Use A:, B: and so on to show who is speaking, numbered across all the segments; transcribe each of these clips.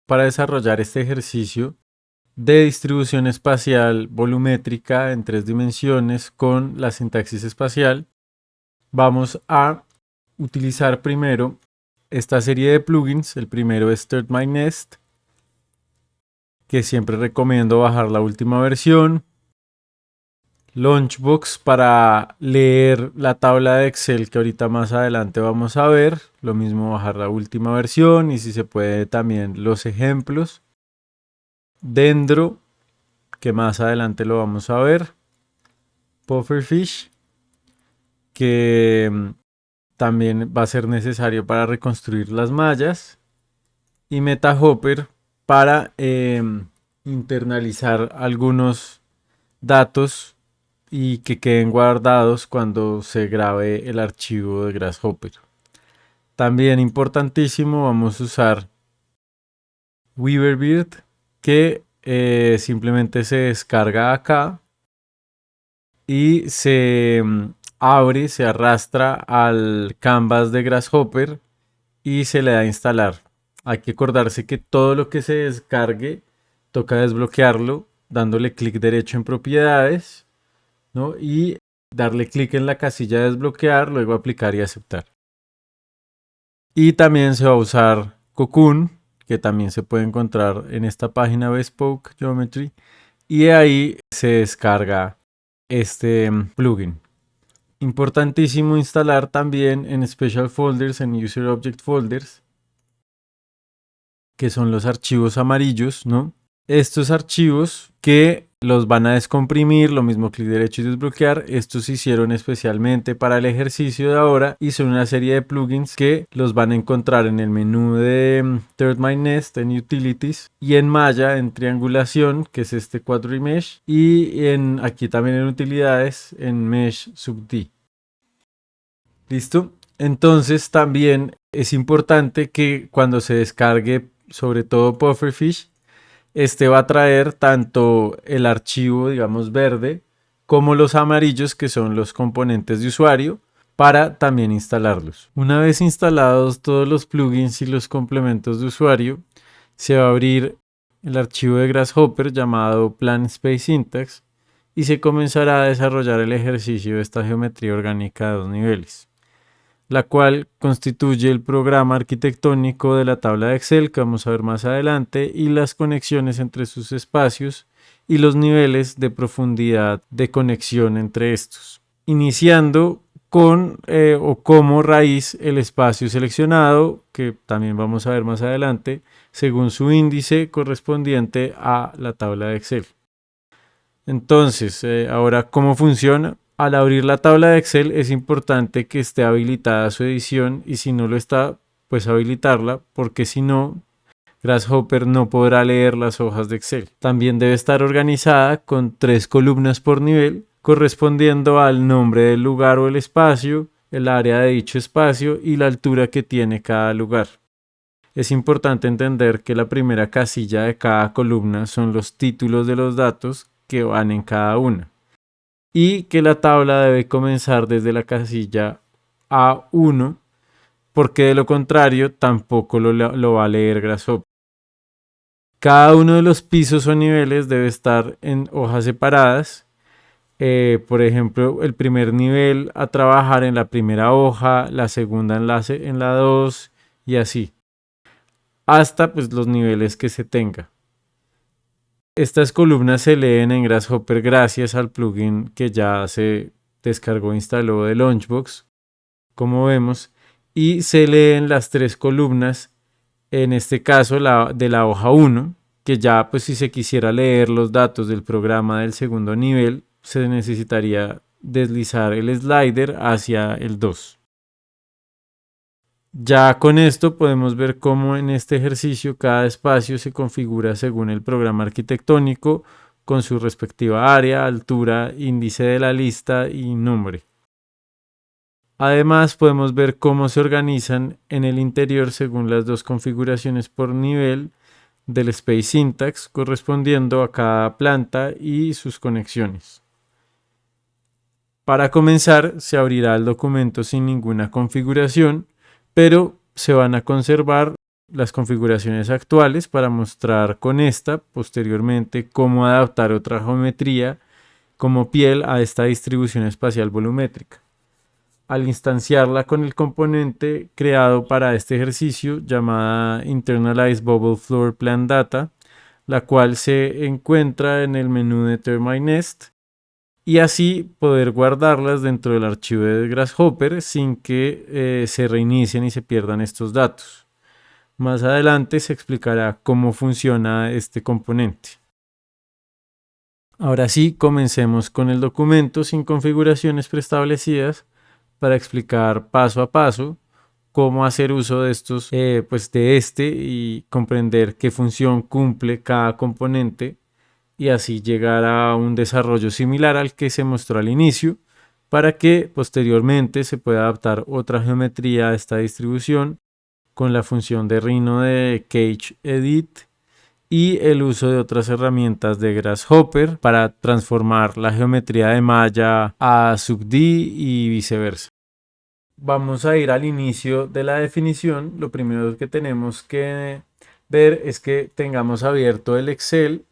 A: para desarrollar este ejercicio de distribución espacial volumétrica en 3 dimensiones con la sintaxis espacial, vamos a utilizar primero esta serie de plugins. El primero es Start My Nest, que siempre recomiendo bajar la última versión. Launchbox para leer la tabla de Excel que ahorita más adelante vamos a ver. Lo mismo bajar la última versión y si se puede también los ejemplos. Dendro, que más adelante lo vamos a ver. Pufferfish, que también va a ser necesario para reconstruir las mallas. Y MetaHopper para internalizar algunos datos y que queden guardados cuando se grabe el archivo de Grasshopper. También importantísimo, vamos a usar Weaverbird, que simplemente se descarga acá y se abre, se arrastra al canvas de Grasshopper y se le da a instalar. Hay que acordarse que todo lo que se descargue toca desbloquearlo dándole clic derecho en propiedades, ¿no? Y darle clic en la casilla de desbloquear, luego aplicar y aceptar. Y también se va a usar Cocoon, que también se puede encontrar en esta página Bespoke Geometry, y de ahí se descarga este plugin. Importantísimo instalar también en Special Folders, en User Object Folders, que son los archivos amarillos, ¿no? Estos archivos que los van a descomprimir, lo mismo clic derecho y desbloquear. Estos se hicieron especialmente para el ejercicio de ahora y son una serie de plugins que los van a encontrar en el menú de Third My Nest, en Utilities y en Maya, en triangulación, que es este Quadrimesh, y aquí también en utilidades, en Mesh Sub D. ¿Listo? Entonces también es importante que cuando se descargue, sobre todo Pufferfish, este va a traer tanto el archivo, digamos, verde, como los amarillos, que son los componentes de usuario, para también instalarlos. Una vez instalados todos los plugins y los complementos de usuario, se va a abrir el archivo de Grasshopper llamado Plan Space Syntax y se comenzará a desarrollar el ejercicio de esta geometría orgánica de 2 niveles, la cual constituye el programa arquitectónico de la tabla de Excel que vamos a ver más adelante y las conexiones entre sus espacios y los niveles de profundidad de conexión entre estos, iniciando con o como raíz el espacio seleccionado, que también vamos a ver más adelante, según su índice correspondiente a la tabla de Excel. Entonces, ahora, ¿cómo funciona? Al abrir la tabla de Excel es importante que esté habilitada su edición y si no lo está, pues habilitarla, porque si no, Grasshopper no podrá leer las hojas de Excel. También debe estar organizada con 3 columnas por nivel, correspondiendo al nombre del lugar o el espacio, el área de dicho espacio y la altura que tiene cada lugar. Es importante entender que la primera casilla de cada columna son los títulos de los datos que van en cada una, y que la tabla debe comenzar desde la casilla A1, porque de lo contrario tampoco lo va a leer Grasshopper. Cada uno de los pisos o niveles debe estar en hojas separadas. Por ejemplo, el primer nivel a trabajar en la primera hoja, la segunda en la 2 y así, hasta pues los niveles que se tenga. Estas columnas se leen en Grasshopper gracias al plugin que ya se descargó e instaló de Launchbox, como vemos, y se leen las 3 columnas, en este caso de la hoja 1, que ya pues si se quisiera leer los datos del programa del segundo nivel, se necesitaría deslizar el slider hacia el 2. Ya con esto podemos ver cómo en este ejercicio cada espacio se configura según el programa arquitectónico con su respectiva área, altura, índice de la lista y nombre. Además podemos ver cómo se organizan en el interior según las 2 configuraciones por nivel del Space Syntax correspondiendo a cada planta y sus conexiones. Para comenzar se abrirá el documento sin ninguna configuración, pero se van a conservar las configuraciones actuales para mostrar con esta posteriormente cómo adaptar otra geometría como piel a esta distribución espacial volumétrica. Al instanciarla con el componente creado para este ejercicio llamada Internalized Bubble Floor Plan Data, la cual se encuentra en el menú de Termite Nest, y así poder guardarlas dentro del archivo de Grasshopper sin que se reinicien y se pierdan estos datos. Más adelante se explicará cómo funciona este componente. Ahora sí, comencemos con el documento sin configuraciones preestablecidas para explicar paso a paso cómo hacer uso de estos, de este y comprender qué función cumple cada componente y así llegar a un desarrollo similar al que se mostró al inicio para que posteriormente se pueda adaptar otra geometría a esta distribución con la función de Rhino de Cage Edit y el uso de otras herramientas de Grasshopper para transformar la geometría de malla a sub-D y viceversa. Vamos a ir al inicio de la definición. Lo primero que tenemos que ver es que tengamos abierto el Excel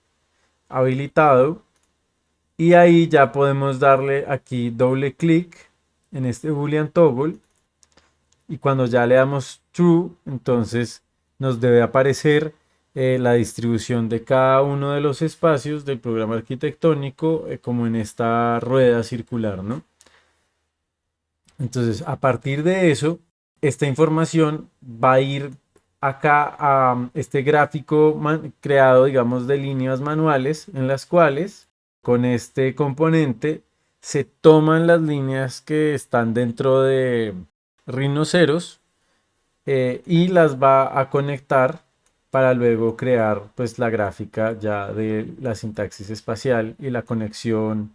A: habilitado y ahí ya podemos darle aquí doble clic en este Boolean toggle y cuando ya le damos true, entonces nos debe aparecer la distribución de cada uno de los espacios del programa arquitectónico como en esta rueda circular, ¿no? Entonces, a partir de eso, esta información va a ir acá a este gráfico creado, digamos, de líneas manuales en las cuales con este componente se toman las líneas que están dentro de rinoceros y las va a conectar para luego crear pues la gráfica ya de la sintaxis espacial y la conexión,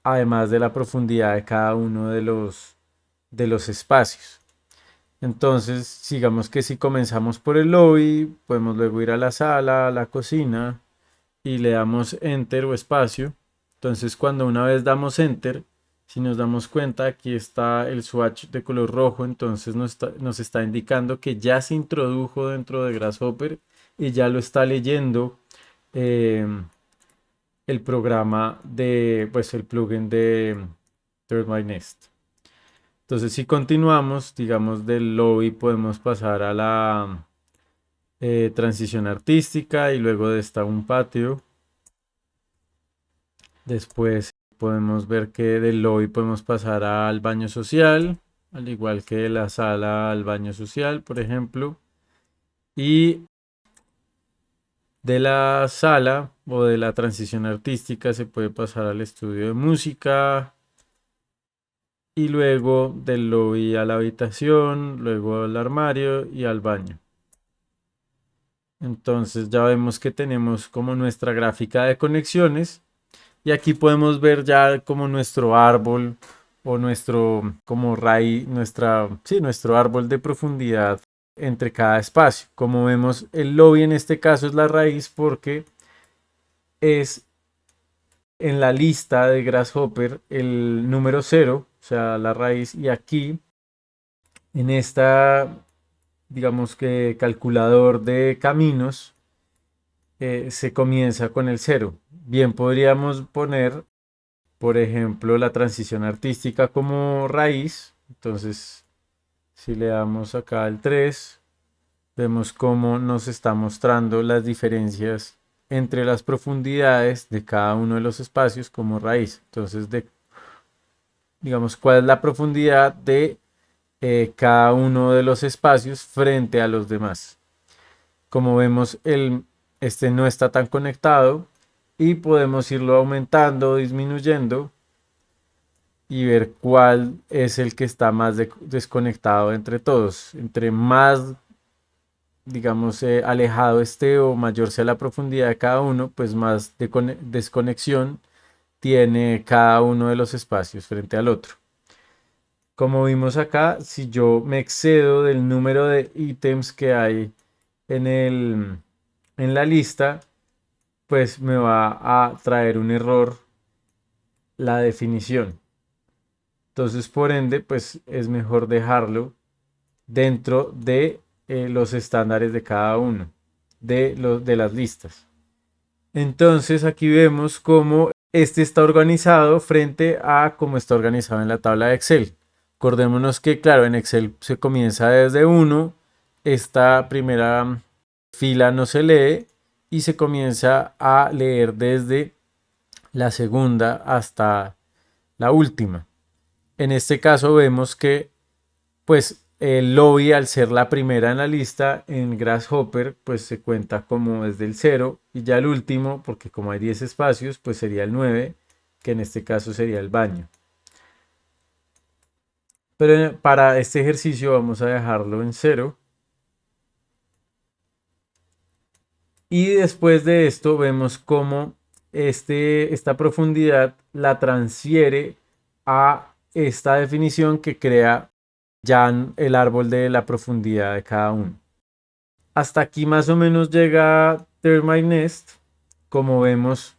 A: además de la profundidad de cada uno de los espacios. Entonces, digamos que si comenzamos por el lobby, podemos luego ir a la sala, a la cocina y le damos enter o espacio. Entonces, cuando una vez damos enter, si nos damos cuenta, aquí está el swatch de color rojo, entonces nos está indicando que ya se introdujo dentro de Grasshopper y ya lo está leyendo el programa de, pues el plugin de Termite Nest. Entonces, si continuamos, digamos, del lobby podemos pasar a la transición artística y luego de esta un patio. Después podemos ver que del lobby podemos pasar al baño social, al igual que de la sala al baño social, por ejemplo. Y de la sala o de la transición artística se puede pasar al estudio de música. Y luego del lobby a la habitación, luego al armario y al baño. Entonces ya vemos que tenemos como nuestra gráfica de conexiones. Y aquí podemos ver ya como nuestro árbol o nuestro como raíz, nuestro árbol de profundidad entre cada espacio. Como vemos, el lobby en este caso es la raíz porque es en la lista de Grasshopper el número 0, o sea, la raíz, y aquí en esta, digamos que calculador de caminos, se comienza con el 0. Bien, podríamos poner por ejemplo, la transición artística como raíz. Entonces, si le damos acá al 3, vemos cómo nos está mostrando las diferencias entre las profundidades de cada uno de los espacios como raíz. Entonces, digamos, cuál es la profundidad de cada uno de los espacios frente a los demás. Como vemos, este no está tan conectado y podemos irlo aumentando, disminuyendo y ver cuál es el que está más desconectado entre todos. Entre más, digamos, alejado esté o mayor sea la profundidad de cada uno, pues más desconexión tiene cada uno de los espacios frente al otro. Como vimos acá, si yo me excedo del número de ítems que hay en la lista, pues me va a traer un error la definición. Entonces, por ende, pues es mejor dejarlo dentro de los estándares de cada uno de las listas. Entonces aquí vemos cómo este está organizado frente a cómo está organizado en la tabla de Excel. Acordémonos que, claro, en Excel se comienza desde 1, esta primera fila no se lee y se comienza a leer desde la segunda hasta la última. En este caso vemos que pues el lobby, al ser la primera en la lista en Grasshopper, pues se cuenta como desde el 0 y ya el último, porque como hay 10 espacios, pues sería el 9, que en este caso sería el baño. Pero para este ejercicio vamos a dejarlo en 0. Y después de esto vemos cómo esta profundidad la transfiere a esta definición que crea ya el árbol de la profundidad de cada uno. Hasta aquí más o menos llega Termite Nest. Como vemos,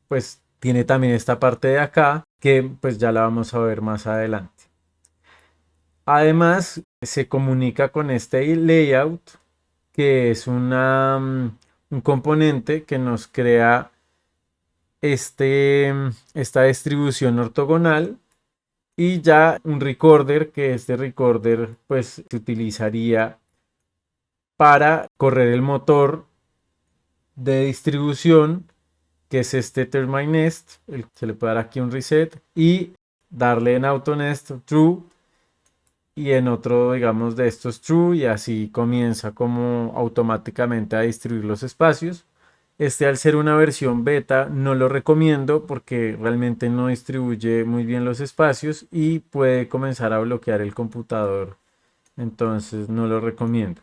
A: pues tiene también esta parte de acá que pues ya la vamos a ver más adelante. Además, se comunica con este layout, que es un componente que nos crea esta distribución ortogonal, y ya un recorder, que este recorder pues se utilizaría para correr el motor de distribución, que es este Termite Nest. Se le puede dar aquí un reset y darle en AutoNest True y en otro, digamos, de estos True, y así comienza como automáticamente a distribuir los espacios. Al ser una versión beta no lo recomiendo porque realmente no distribuye muy bien los espacios y puede comenzar a bloquear el computador, entonces no lo recomiendo.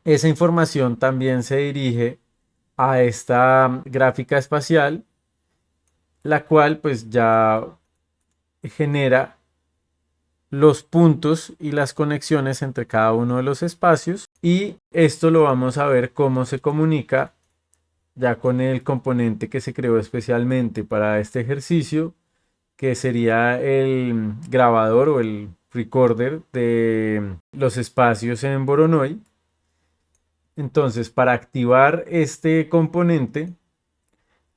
A: Esa información también se dirige a esta gráfica espacial, la cual pues ya genera los puntos y las conexiones entre cada uno de los espacios, y esto lo vamos a ver cómo se comunica ya con el componente que se creó especialmente para este ejercicio, que sería el grabador o el recorder de los espacios en Voronoi. Entonces, para activar este componente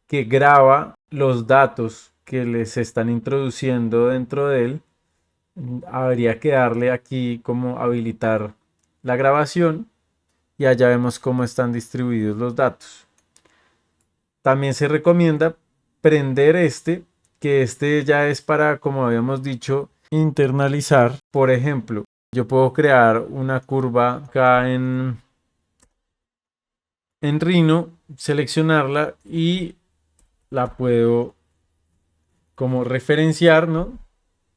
A: que graba los datos que les están introduciendo dentro de él, habría que darle aquí como habilitar la grabación, y allá vemos cómo están distribuidos los datos. También se recomienda prender que ya es para, como habíamos dicho, internalizar. Por ejemplo, yo puedo crear una curva acá en Rhino, seleccionarla y la puedo como referenciar, ¿no?,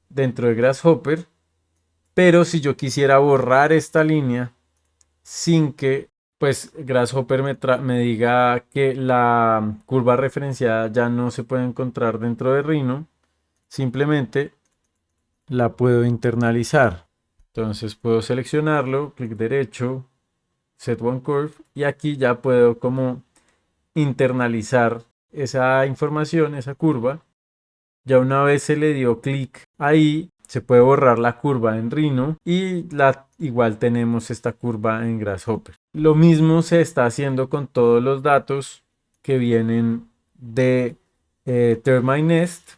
A: dentro de Grasshopper. Pero si yo quisiera borrar esta línea sin que pues Grasshopper me diga que la curva referenciada ya no se puede encontrar dentro de Rhino, simplemente la puedo internalizar. Entonces puedo seleccionarlo, clic derecho, Set One Curve, y aquí ya puedo como internalizar esa información, esa curva. Ya una vez se le dio clic ahí, se puede borrar la curva en Rhino y igual tenemos esta curva en Grasshopper. Lo mismo se está haciendo con todos los datos que vienen de Termite Nest,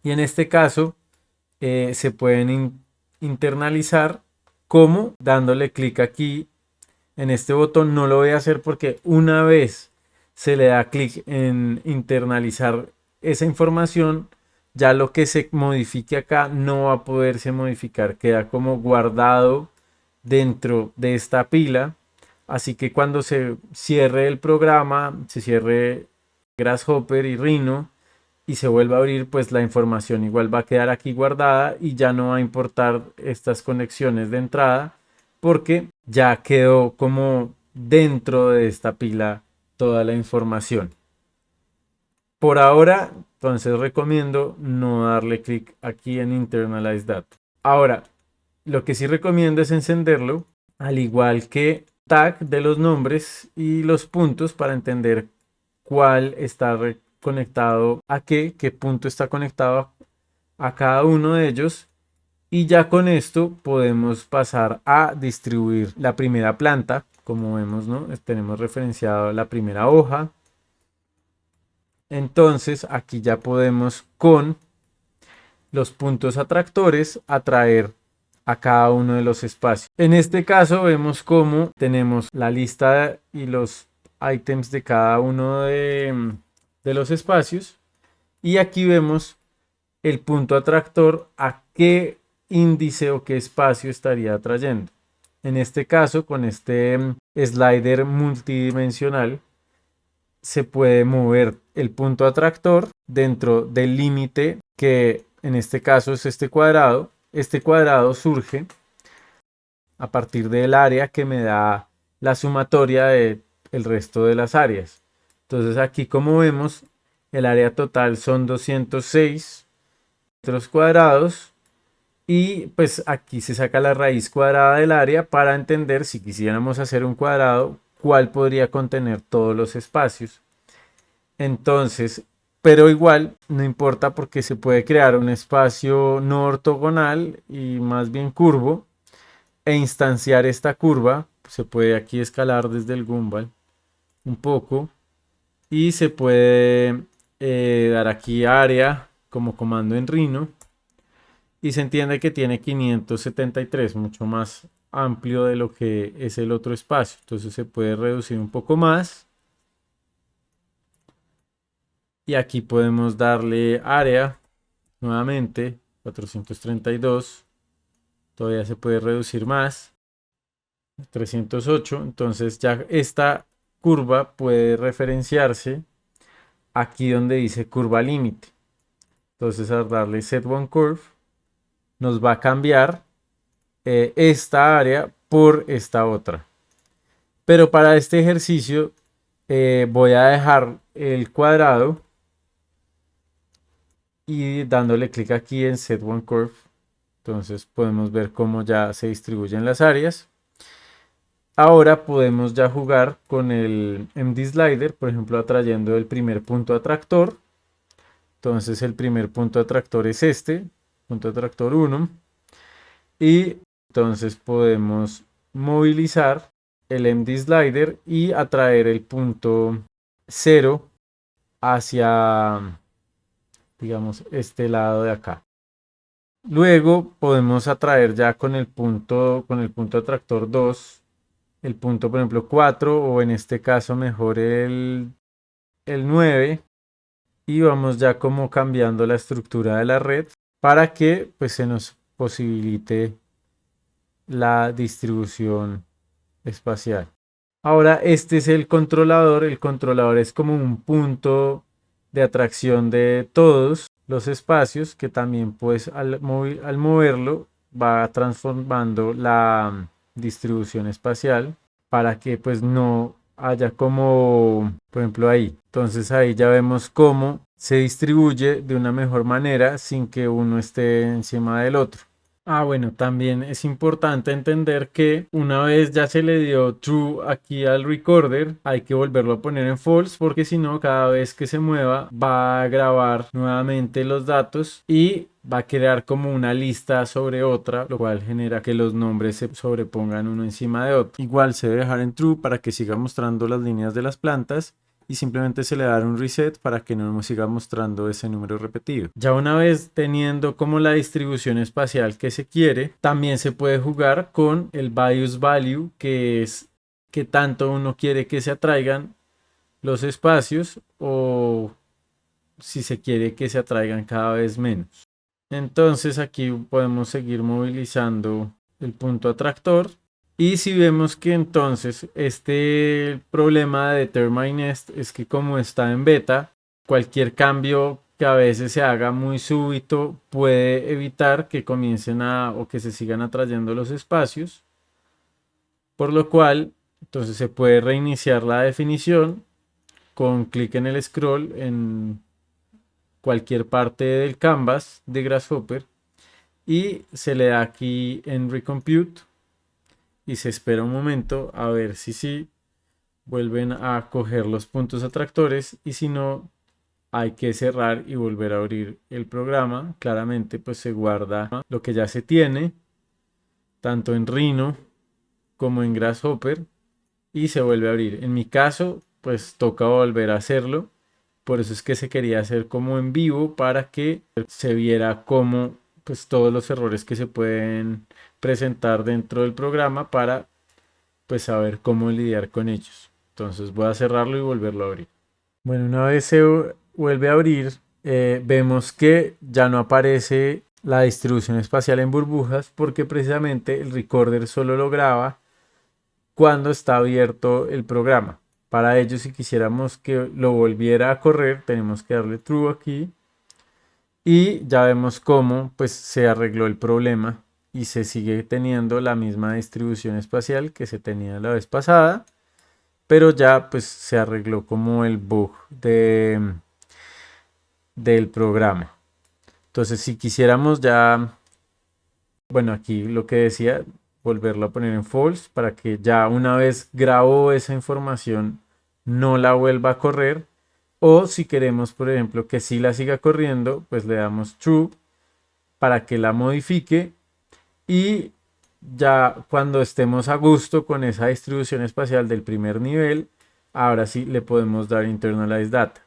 A: y en este caso se pueden internalizar como dándole clic aquí en este botón. No lo voy a hacer porque una vez se le da clic en internalizar esa información, ya lo que se modifique acá no va a poderse modificar, queda como guardado dentro de esta pila. Así que cuando se cierre el programa, se cierre Grasshopper y Rhino y se vuelva a abrir, pues la información igual va a quedar aquí guardada y ya no va a importar estas conexiones de entrada, porque ya quedó como dentro de esta pila toda la información. Por ahora, entonces recomiendo no darle clic aquí en Internalize Data. Ahora, lo que sí recomiendo es encenderlo, al igual que tag de los nombres y los puntos, para entender cuál está conectado a qué punto está conectado a cada uno de ellos, Y ya con esto podemos pasar a distribuir la primera planta. Como vemos, ¿no? Tenemos referenciado la primera hoja. Entonces aquí ya podemos con los puntos atractores atraer a cada uno de los espacios. En este caso vemos cómo tenemos la lista y los ítems de cada uno de los espacios. Y aquí vemos el punto atractor a qué índice o qué espacio estaría atrayendo. En este caso, con este slider multidimensional, se puede mover el punto atractor dentro del límite que en este caso es este cuadrado. Este cuadrado surge a partir del área que me da la sumatoria del resto de las áreas. Entonces aquí, como vemos, el área total son 206 metros cuadrados. Y pues aquí se saca la raíz cuadrada del área para entender, si quisiéramos hacer un cuadrado, cuál podría contener todos los espacios. Entonces, pero igual no importa porque se puede crear un espacio no ortogonal y más bien curvo e instanciar esta curva. Se puede aquí escalar desde el Gumball un poco y se puede dar aquí área como comando en Rhino. Y se entiende que tiene 573, mucho más amplio de lo que es el otro espacio. Entonces se puede reducir un poco más. Y aquí podemos darle área nuevamente, 432. Todavía se puede reducir más, 308. Entonces ya esta curva puede referenciarse aquí donde dice curva límite. Entonces al darle set one curve nos va a cambiar esta área por esta otra. Pero para este ejercicio voy a dejar el cuadrado y dándole clic aquí en set one curve. Entonces podemos ver cómo ya se distribuyen las áreas. Ahora podemos ya jugar con el MD Slider, por ejemplo, atrayendo el primer punto atractor. Entonces el primer punto atractor es este, punto atractor 1. Y entonces podemos movilizar el MD Slider y atraer el punto 0 hacia, digamos, este lado de acá. Luego podemos atraer ya con el punto atractor 2, el punto, por ejemplo, 4 o en este caso mejor el 9. Y vamos ya como cambiando la estructura de la red para que pues se nos posibilite la distribución espacial. Ahora este es el controlador. El controlador es como un punto de atracción de todos los espacios que también pues al moverlo va transformando la distribución espacial para que pues no haya como por ejemplo ahí. Entonces ahí ya vemos cómo se distribuye de una mejor manera sin que uno esté encima del otro. Bueno, también es importante entender que una vez ya se le dio true aquí al recorder, hay que volverlo a poner en false porque si no, cada vez que se mueva va a grabar nuevamente los datos y va a crear como una lista sobre otra, lo cual genera que los nombres se sobrepongan uno encima de otro. Igual se debe dejar en true para que siga mostrando las líneas de las plantas. Y simplemente se le da un reset para que no nos siga mostrando ese número repetido. Ya una vez teniendo como la distribución espacial que se quiere, también se puede jugar con el bias value, que es que tanto uno quiere que se atraigan los espacios o si se quiere que se atraigan cada vez menos. Entonces aquí podemos seguir movilizando el punto atractor. Y si vemos que entonces este problema de Determine Nest es que como está en beta, cualquier cambio que a veces se haga muy súbito puede evitar que comiencen o que se sigan atrayendo los espacios. Por lo cual, entonces se puede reiniciar la definición con clic en el scroll en cualquier parte del canvas de Grasshopper y se le da aquí en Recompute. Y se espera un momento a ver si sí vuelven a coger los puntos atractores y si no, hay que cerrar y volver a abrir el programa. Claramente pues se guarda lo que ya se tiene, tanto en Rhino como en Grasshopper, y se vuelve a abrir. En mi caso pues toca volver a hacerlo. Por eso es que se quería hacer como en vivo para que se viera cómo pues todos los errores que se pueden presentar dentro del programa para pues saber cómo lidiar con ellos. Entonces voy a cerrarlo y volverlo a abrir. Bueno, una vez se vuelve a abrir, vemos que ya no aparece la distribución espacial en burbujas porque precisamente el recorder solo lo graba cuando está abierto el programa. Para ello, si quisiéramos que lo volviera a correr, tenemos que darle true aquí. Y ya vemos cómo pues, se arregló el problema y se sigue teniendo la misma distribución espacial que se tenía la vez pasada, pero ya pues se arregló como el bug del programa. Entonces, si quisiéramos ya, bueno, aquí lo que decía, volverlo a poner en false para que ya una vez grabó esa información no la vuelva a correr. O si queremos, por ejemplo, que sí la siga corriendo, pues le damos true para que la modifique y ya cuando estemos a gusto con esa distribución espacial del primer nivel, ahora sí le podemos dar internalize data.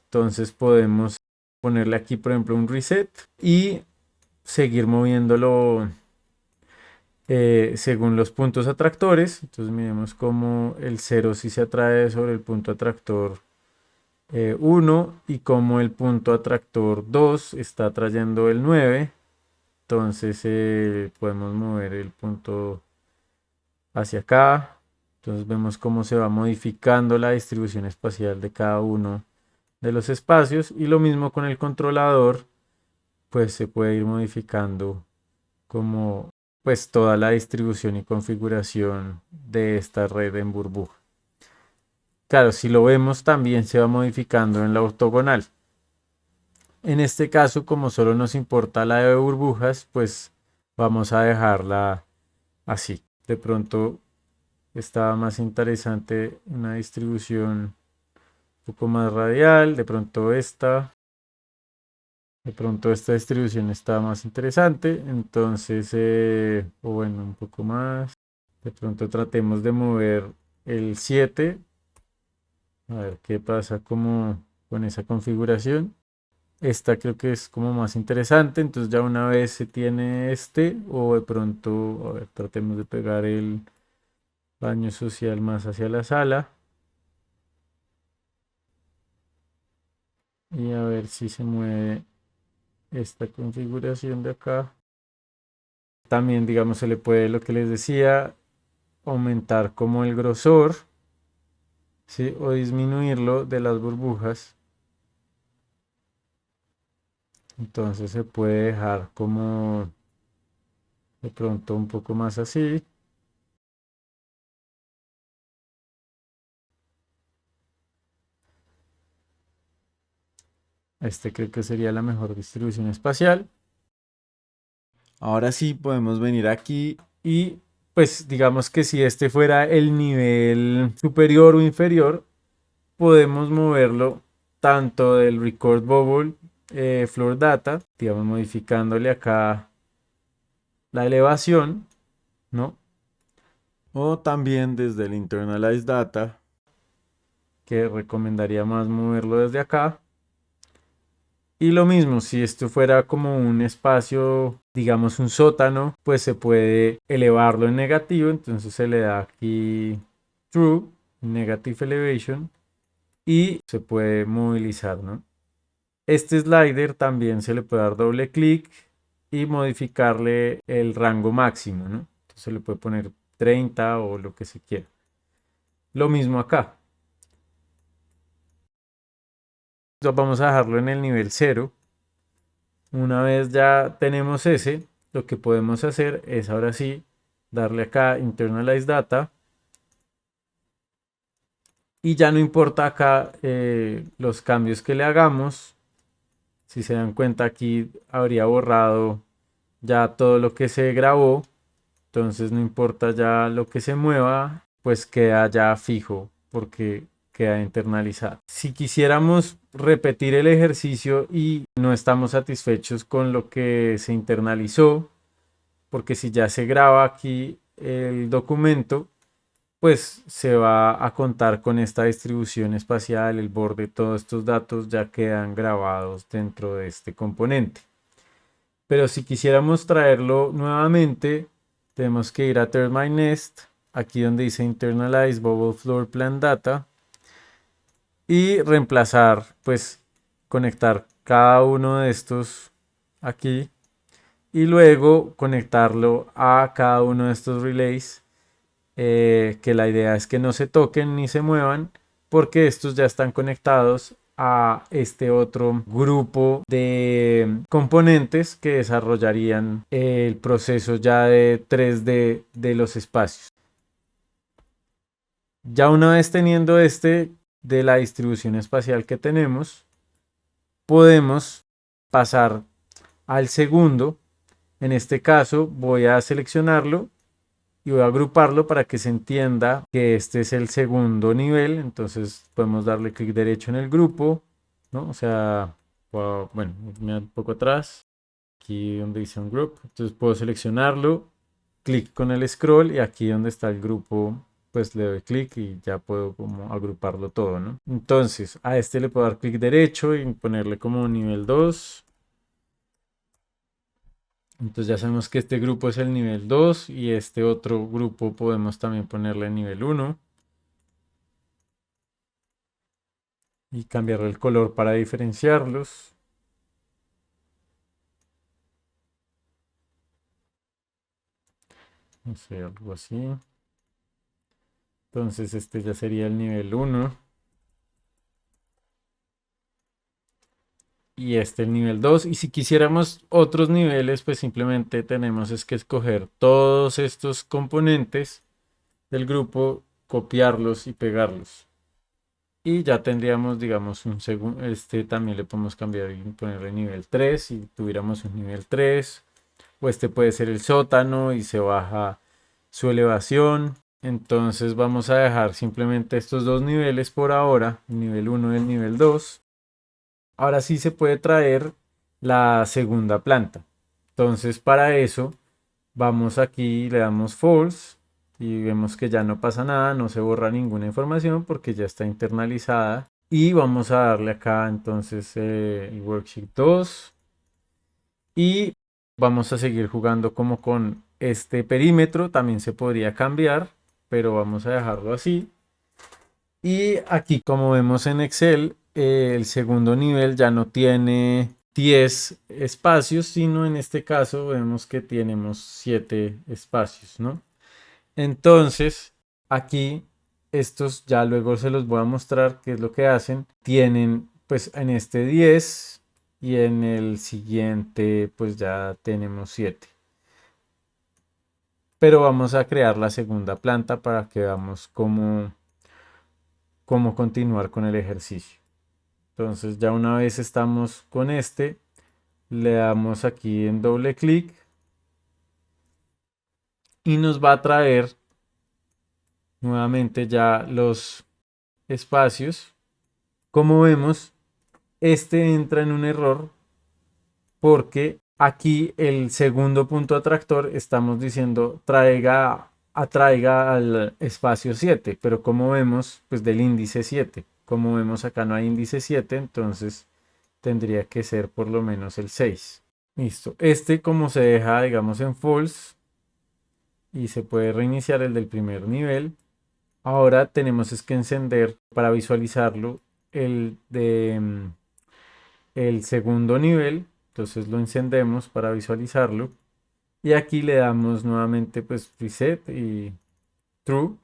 A: Entonces podemos ponerle aquí, por ejemplo, un reset y seguir moviéndolo según los puntos atractores. Entonces miremos cómo el 0 sí se atrae sobre el punto atractor 1 y como el punto atractor 2 está trayendo el 9. Entonces podemos mover el punto hacia acá. Entonces vemos cómo se va modificando la distribución espacial de cada uno de los espacios. Y lo mismo con el controlador, pues se puede ir modificando como pues toda la distribución y configuración de esta red en burbuja. Claro, si lo vemos también se va modificando en la ortogonal. En este caso, como solo nos importa la de burbujas, pues vamos a dejarla así. De pronto estaba más interesante una distribución un poco más radial, de pronto esta distribución está más interesante, entonces, o bueno, un poco más. De pronto tratemos de mover el 7, a ver qué pasa como con esa configuración. Esta creo que es como más interesante, entonces ya una vez se tiene este, o de pronto, a ver, tratemos de pegar el baño social más hacia la sala. Y a ver si se mueve esta configuración de acá. También, digamos, se le puede, lo que les decía, aumentar como el grosor, ¿sí? O disminuirlo de las burbujas. Entonces se puede dejar como de pronto un poco más así. Este creo que sería la mejor distribución espacial. Ahora sí podemos venir aquí y pues digamos que si este fuera el nivel superior o inferior, podemos moverlo tanto del record bubble floor data, digamos modificándole acá la elevación, ¿no? O también desde el internalize data, que recomendaría más moverlo desde acá. Y lo mismo, si esto fuera como un espacio, digamos un sótano, pues se puede elevarlo en negativo, entonces se le da aquí true, negative elevation, y se puede movilizar, ¿no? Este slider también se le puede dar doble clic y modificarle el rango máximo, ¿no? Entonces se le puede poner 30 o lo que se quiera. Lo mismo acá. Entonces vamos a dejarlo en el nivel 0. Una vez ya tenemos ese, lo que podemos hacer es ahora sí darle acá internalize data. Y ya no importa acá los cambios que le hagamos. Si se dan cuenta aquí habría borrado ya todo lo que se grabó. Entonces no importa ya lo que se mueva, pues queda ya fijo porque queda internalizado. Si quisiéramos repetir el ejercicio y no estamos satisfechos con lo que se internalizó, porque si ya se graba aquí el documento, pues se va a contar con esta distribución espacial, el borde, todos estos datos ya quedan grabados dentro de este componente. Pero si quisiéramos traerlo nuevamente, tenemos que ir a Termine Nest, aquí donde dice Internalize Bubble Floor Plan Data, y reemplazar, pues conectar cada uno de estos aquí y luego conectarlo a cada uno de estos relays, que la idea es que no se toquen ni se muevan porque estos ya están conectados a este otro grupo de componentes que desarrollarían el proceso ya de 3D de los espacios. Ya una vez teniendo este de la distribución espacial que tenemos, podemos pasar al segundo. En este caso voy a seleccionarlo y voy a agruparlo para que se entienda que este es el segundo nivel. Entonces podemos darle clic derecho en el grupo, ¿no? O sea, bueno, me un poco atrás, aquí donde dice un group. Entonces puedo seleccionarlo, clic con el scroll y aquí donde está el grupo, pues le doy clic y ya puedo como agruparlo todo, ¿no? Entonces a este le puedo dar clic derecho y ponerle como nivel 2. Entonces ya sabemos que este grupo es el nivel 2 y este otro grupo podemos también ponerle nivel 1 y cambiarle el color para diferenciarlos. No sé, algo así. Entonces este ya sería el nivel 1 y este el nivel 2. Y si quisiéramos otros niveles, pues simplemente tenemos es que escoger todos estos componentes del grupo, copiarlos y pegarlos. Y ya tendríamos, digamos, un segundo. Este también le podemos cambiar y ponerle nivel 3 si tuviéramos un nivel 3. O este puede ser el sótano y se baja su elevación. Entonces vamos a dejar simplemente estos dos niveles por ahora, el nivel 1 y el nivel 2. Ahora sí se puede traer la segunda planta. Entonces para eso vamos aquí, le damos false y vemos que ya no pasa nada, no se borra ninguna información porque ya está internalizada. Y vamos a darle acá entonces el worksheet 2 y vamos a seguir jugando como con este perímetro. También se podría cambiar, pero vamos a dejarlo así. Y aquí, como vemos en Excel, el segundo nivel ya no tiene 10 espacios, sino en este caso vemos que tenemos 7 espacios, ¿no? Entonces, aquí estos ya luego se los voy a mostrar qué es lo que hacen. Tienen pues en este 10 y en el siguiente pues ya tenemos 7. Pero vamos a crear la segunda planta para que veamos cómo continuar con el ejercicio. Entonces ya una vez estamos con este, le damos aquí en doble clic y nos va a traer nuevamente ya los espacios. Como vemos, este entra en un error porque aquí el segundo punto atractor estamos diciendo atraiga al espacio 7, pero como vemos, pues del índice 7. Como vemos acá no hay índice 7, entonces tendría que ser por lo menos el 6. Listo. Este como se deja, digamos, en false y se puede reiniciar el del primer nivel. Ahora tenemos es que encender para visualizarlo el de el segundo nivel. Entonces lo encendemos para visualizarlo. Y aquí le damos nuevamente pues reset y true.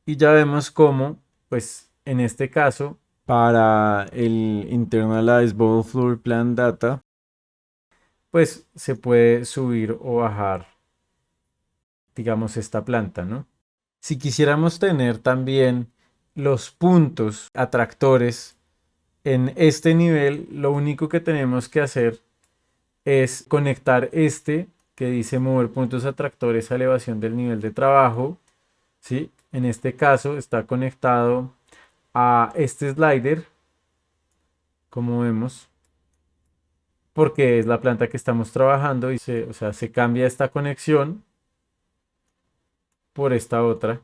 A: Y ya vemos cómo pues en este caso para el Internalized Bubble Floor Plan Data pues se puede subir o bajar, digamos, esta planta, ¿no? Si quisiéramos tener también los puntos atractores en este nivel, lo único que tenemos que hacer es conectar este que dice mover puntos atractores a elevación del nivel de trabajo, ¿sí? En este caso está conectado a este slider como vemos, porque es la planta que estamos trabajando y o sea, se cambia esta conexión por esta otra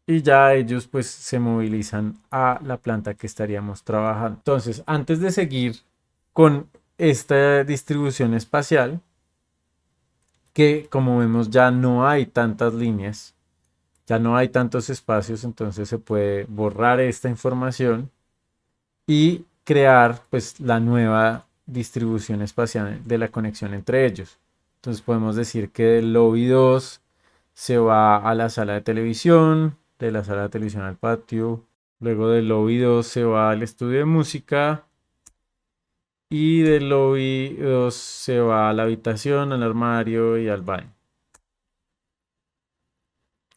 A: y ya ellos pues se movilizan a la planta que estaríamos trabajando. Entonces, antes de seguir con esta distribución espacial, que como vemos ya no hay tantas líneas, ya no hay tantos espacios, entonces se puede borrar esta información y crear pues la nueva distribución espacial de la conexión entre ellos. Entonces podemos decir que del lobby 2 se va a la sala de televisión, de la sala de televisión al patio, luego del lobby 2 se va al estudio de música y del lobby 2 se va a la habitación, al armario y al baño.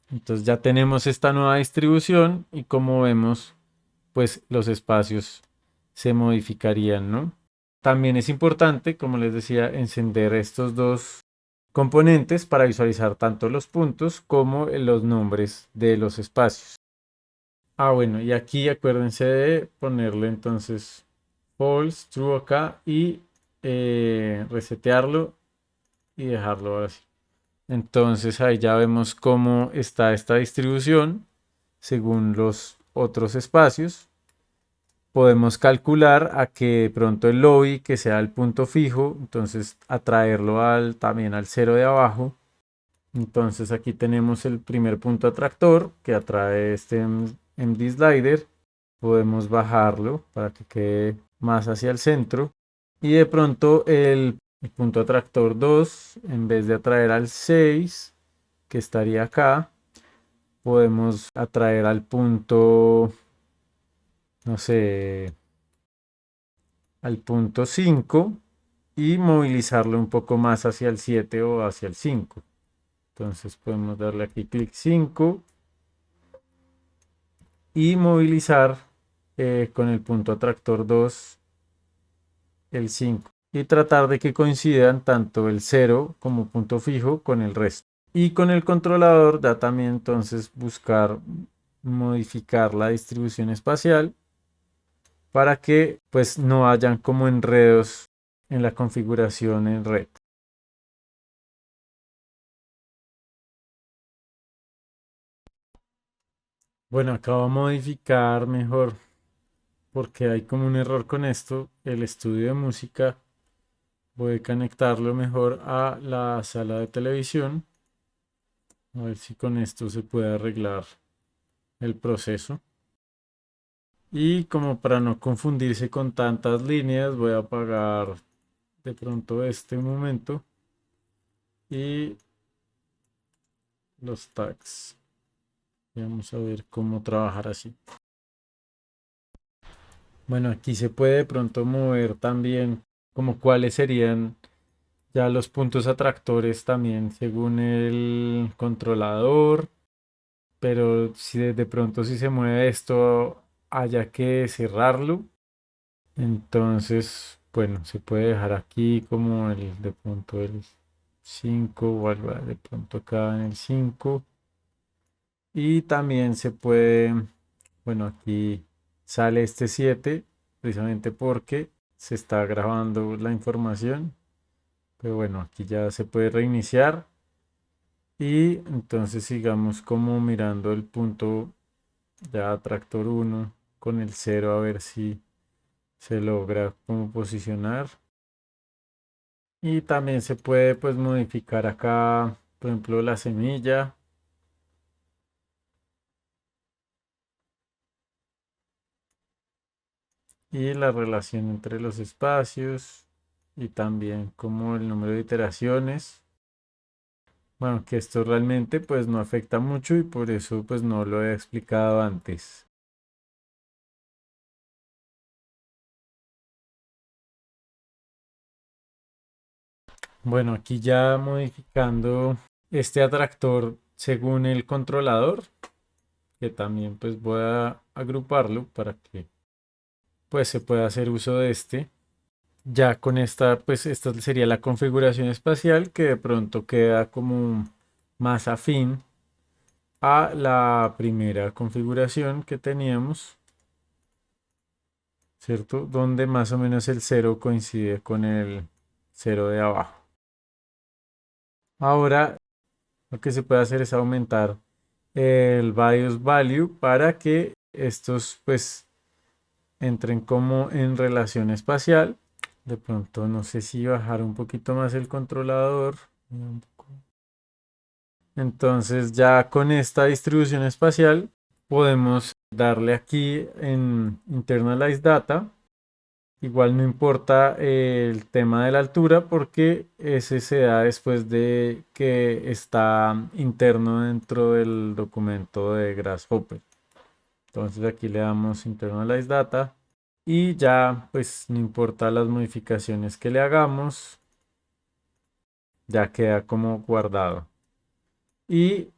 A: Entonces ya tenemos esta nueva distribución y como vemos, pues los espacios se modificarían, ¿no? También es importante, como les decía, encender estos dos componentes para visualizar tanto los puntos como los nombres de los espacios. Ah, bueno, y aquí acuérdense de ponerle entonces false, true acá y resetearlo y dejarlo ahora así. Entonces ahí ya vemos cómo está esta distribución según los otros espacios. Podemos calcular a que de pronto el lobby que sea el punto fijo, entonces atraerlo también al cero de abajo. Entonces aquí tenemos el primer punto atractor que atrae este MD slider. Podemos bajarlo para que quede más hacia el centro. Y de pronto el punto atractor 2, en vez de atraer al 6, que estaría acá, podemos atraer al punto, no sé, al punto 5 y movilizarlo un poco más hacia el 7 o hacia el 5. Entonces podemos darle aquí clic 5 y movilizar con el punto atractor 2 el 5 y tratar de que coincidan tanto el 0 como punto fijo con el resto. Y con el controlador da también entonces buscar modificar la distribución espacial para que pues no hayan como enredos en la configuración en red. Bueno, acabo de modificar mejor porque hay como un error con esto. El estudio de música voy a conectarlo mejor a la sala de televisión. A ver si con esto se puede arreglar el proceso. Y como para no confundirse con tantas líneas, voy a apagar de pronto este momento y los tags. Vamos a ver cómo trabajar así. Bueno, aquí se puede de pronto mover también como cuáles serían ya los puntos atractores también según el controlador. Pero si de pronto si se mueve esto haya que cerrarlo. Entonces, bueno, se puede dejar aquí como el de pronto el 5 o algo de pronto acá en el 5. Y también se puede, bueno, aquí sale este 7 precisamente porque se está grabando la información. Pero bueno, aquí ya se puede reiniciar. Y entonces sigamos como mirando el punto ya tractor 1 con el 0 a ver si se logra como posicionar. Y también se puede pues modificar acá, por ejemplo, la semilla. Y la relación entre los espacios y también como el número de iteraciones. Bueno, que esto realmente pues no afecta mucho y por eso pues no lo he explicado antes. Bueno, aquí ya modificando este atractor según el controlador, que también pues voy a agruparlo para que pues se pueda hacer uso de este. Ya con esta, pues esta sería la configuración espacial que de pronto queda como más afín a la primera configuración que teníamos. ¿cierto? Donde más o menos el cero coincide con el cero de abajo. Ahora lo que se puede hacer es aumentar el bias value para que estos pues entren como en relación espacial. De pronto no sé si bajar un poquito más el controlador. Entonces ya con esta distribución espacial podemos darle aquí en Internalize Data. Igual no importa el tema de la altura porque ese se da después de que está interno dentro del documento de Grasshopper. Entonces aquí le damos Internalize Data y ya pues no importa las modificaciones que le hagamos, ya queda como guardado. Y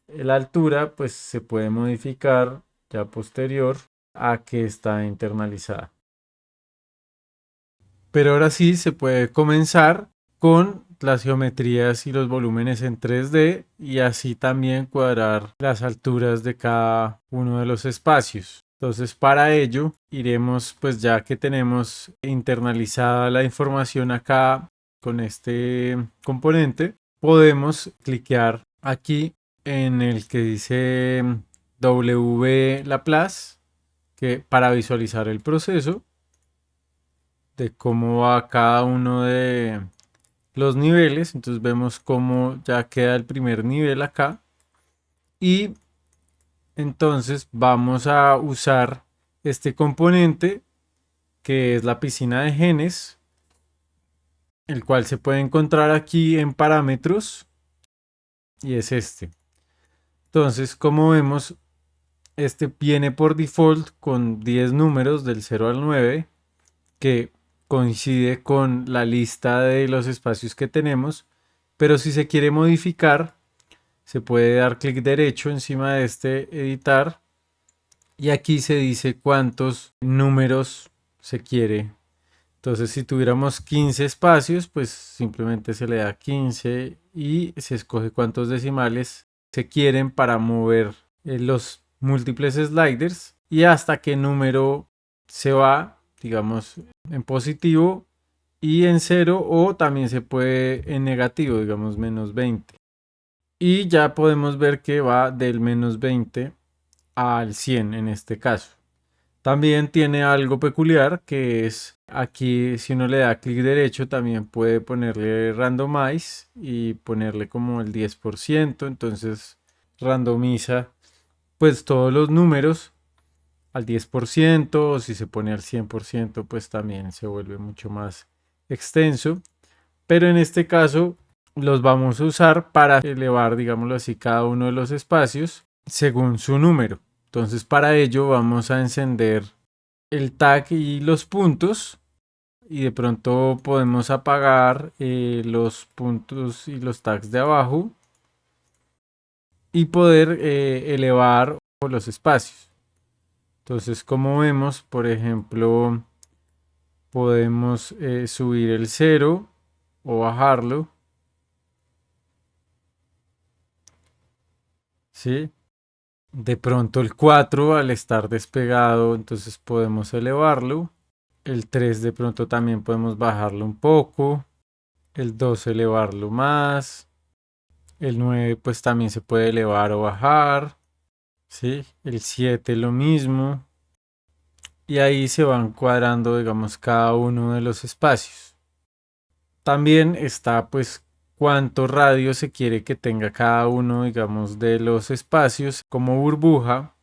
A: la altura pues se puede modificar ya posterior a que está internalizada. Pero ahora sí se puede comenzar con las geometrías y los volúmenes en 3D y así también cuadrar las alturas de cada uno de los espacios. Entonces para ello iremos, pues ya que tenemos internalizada la información acá con este componente, podemos cliquear aquí en el que dice W Laplace, que para visualizar el proceso de cómo va cada uno de los niveles. Entonces vemos cómo ya queda el primer nivel acá. Y entonces vamos a usar este componente que es la piscina de genes, el cual se puede encontrar aquí en parámetros y es este. Entonces, como vemos, este viene por default con 10 números del 0 al 9 que coincide con la lista de los espacios que tenemos, pero si se quiere modificar, se puede dar clic derecho encima de este editar y aquí se dice cuántos números se quiere. Entonces si tuviéramos 15 espacios, pues simplemente se le da 15 y se escoge cuántos decimales se quieren para mover los múltiples sliders y hasta qué número se va, digamos, en positivo y en cero, o también se puede en negativo, digamos menos 20. Y ya podemos ver que va del menos 20 al 100 en este caso. También tiene algo peculiar que es aquí, si uno le da clic derecho, también puede ponerle randomize y ponerle como el 10%. Entonces randomiza pues todos los números al 10%, o si se pone al 100% pues también se vuelve mucho más extenso. Pero en este caso los vamos a usar para elevar, digámoslo así, cada uno de los espacios según su número. Entonces para ello vamos a encender el tag y los puntos y de pronto podemos apagar los puntos y los tags de abajo y poder elevar los espacios. Entonces, como vemos, por ejemplo, podemos subir el 0 o bajarlo. ¿Sí? De pronto el 4 al estar despegado, entonces podemos elevarlo. El 3 de pronto también podemos bajarlo un poco. El 2 elevarlo más. El 9 pues también se puede elevar o bajar. ¿Sí? El 7 lo mismo. Y ahí se van cuadrando, digamos, cada uno de los espacios. También está pues cuánto radio se quiere que tenga cada uno, digamos, de los espacios. Como burbuja,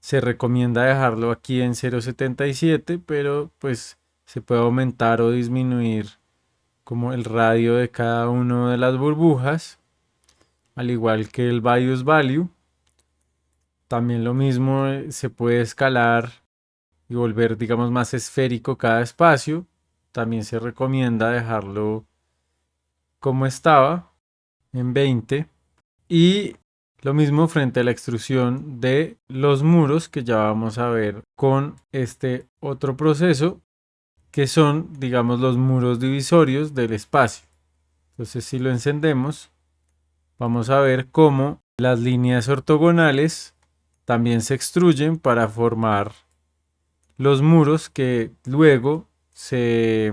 A: se recomienda dejarlo aquí en 0.77, pero pues se puede aumentar o disminuir como el radio de cada una de las burbujas, al igual que el bias value. También lo mismo, se puede escalar y volver, digamos, más esférico cada espacio. También se recomienda dejarlo como estaba, en 20. Y lo mismo frente a la extrusión de los muros, que ya vamos a ver con este otro proceso, que son, digamos, los muros divisorios del espacio. Entonces, si lo encendemos, vamos a ver cómo las líneas ortogonales también se extruyen para formar los muros que luego se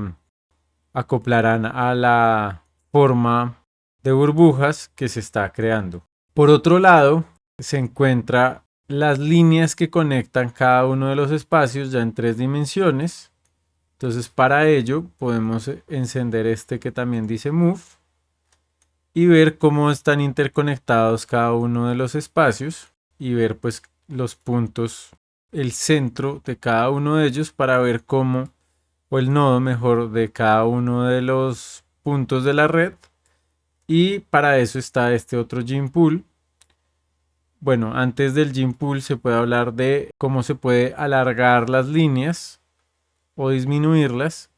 A: acoplarán a la forma de burbujas que se está creando. Por otro lado, se encuentra las líneas que conectan cada uno de los espacios ya en 3 dimensiones. Entonces, para ello podemos encender este que también dice Move y ver cómo están interconectados cada uno de los espacios y ver pues los puntos, el centro de cada uno de ellos para ver cómo, o el nodo mejor de cada uno de los puntos de la red. Y para eso está este otro gene pool. Bueno, antes del gene pool se puede hablar de cómo se puede alargar las líneas o disminuirlas,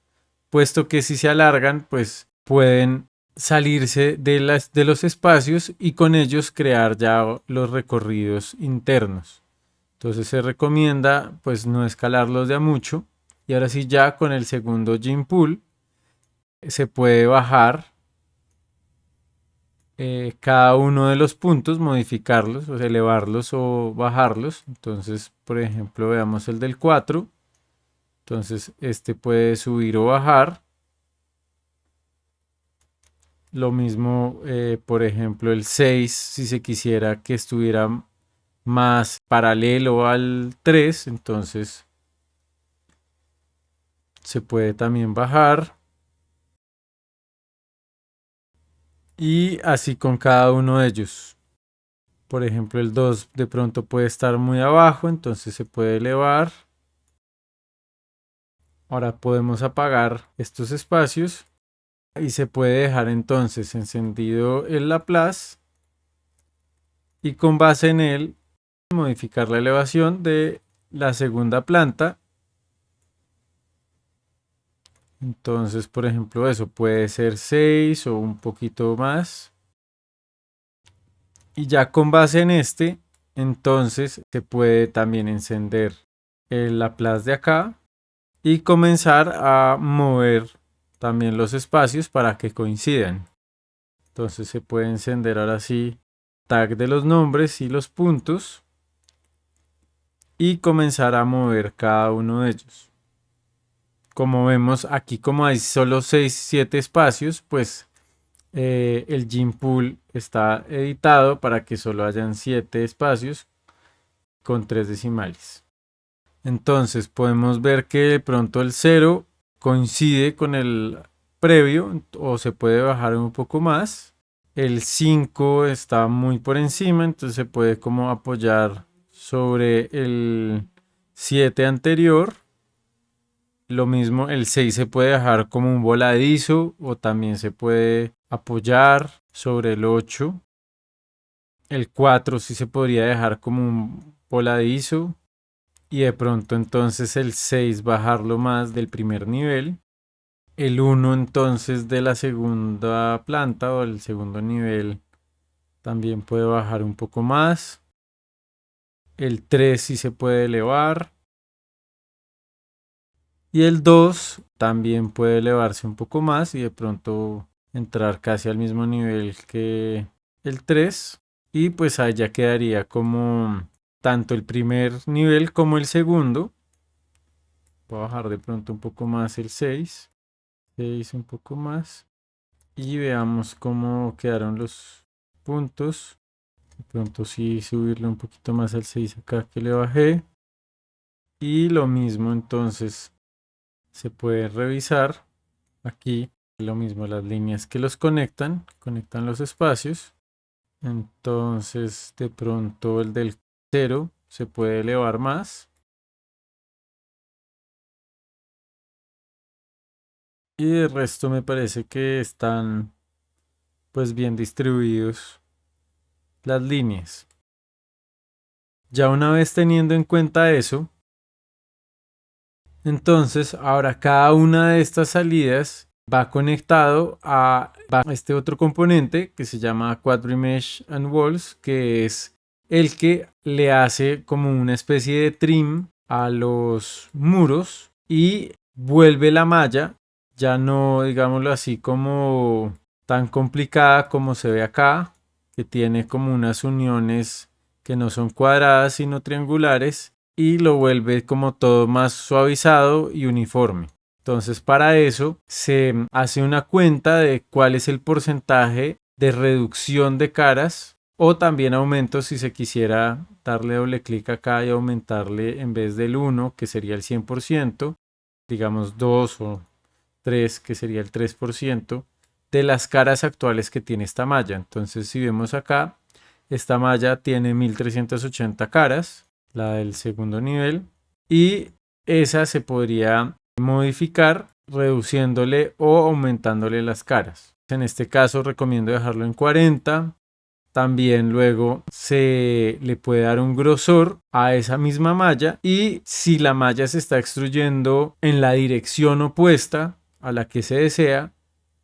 A: puesto que si se alargan, pues pueden salirse de los espacios y con ellos crear ya los recorridos internos. Entonces se recomienda pues no escalarlos de a mucho. Y ahora sí, ya con el segundo gene pool se puede bajar cada uno de los puntos, modificarlos, o sea, elevarlos o bajarlos. Entonces, por ejemplo, veamos el del 4. Entonces, este puede subir o bajar. Lo mismo, por ejemplo, el 6, si se quisiera que estuviera más paralelo al 3, entonces se puede también bajar. Y así con cada uno de ellos. Por ejemplo, el 2 de pronto puede estar muy abajo, entonces se puede elevar. Ahora podemos apagar estos espacios y se puede dejar entonces encendido el Laplace y con base en él modificar la elevación de la segunda planta. Entonces, por ejemplo, eso puede ser 6 o un poquito más. Y ya con base en este, entonces se puede también encender el Laplace de acá y comenzar a mover también los espacios para que coincidan. Entonces se puede encender ahora sí tag de los nombres y los puntos y comenzar a mover cada uno de ellos. Como vemos aquí, como hay solo 6, 7 espacios, pues el gene pool está editado para que solo hayan 7 espacios con 3 decimales. Entonces podemos ver que de pronto el 0 coincide con el previo o se puede bajar un poco más. El 5 está muy por encima, entonces se puede como apoyar sobre el 7 anterior. Lo mismo, el 6 se puede dejar como un voladizo o también se puede apoyar sobre el 8. El 4 sí se podría dejar como un voladizo y de pronto entonces el 6 bajarlo más del primer nivel. El 1 entonces de la segunda planta o el segundo nivel también puede bajar un poco más. El 3 sí se puede elevar. Y el 2 también puede elevarse un poco más y de pronto entrar casi al mismo nivel que el 3. Y pues ahí ya quedaría como tanto el primer nivel como el segundo. Voy a bajar de pronto un poco más el 6. 6 un poco más. Y veamos cómo quedaron los puntos. De pronto sí subirle un poquito más al 6 acá que le bajé. Y lo mismo entonces se puede revisar aquí. Lo mismo las líneas que los conectan los espacios. Entonces de pronto el del 0 se puede elevar más. Y de resto me parece que están pues bien distribuidos las líneas. Ya una vez teniendo en cuenta eso, entonces ahora cada una de estas salidas va conectado a este otro componente que se llama Quadrimesh and Walls, que es el que le hace como una especie de trim a los muros y vuelve la malla ya no, digámoslo así, como tan complicada como se ve acá, que tiene como unas uniones que no son cuadradas sino triangulares y lo vuelve como todo más suavizado y uniforme. Entonces para eso se hace una cuenta de cuál es el porcentaje de reducción de caras o también aumento si se quisiera darle doble clic acá y aumentarle en vez del 1 que sería el 100%, digamos 2 o 3 que sería el 3% de las caras actuales que tiene esta malla. Entonces si vemos acá, esta malla tiene 1380 caras, la del segundo nivel, y esa se podría modificar reduciéndole o aumentándole las caras. En este caso recomiendo dejarlo en 40. También luego se le puede dar un grosor a esa misma malla y si la malla se está extruyendo en la dirección opuesta a la que se desea,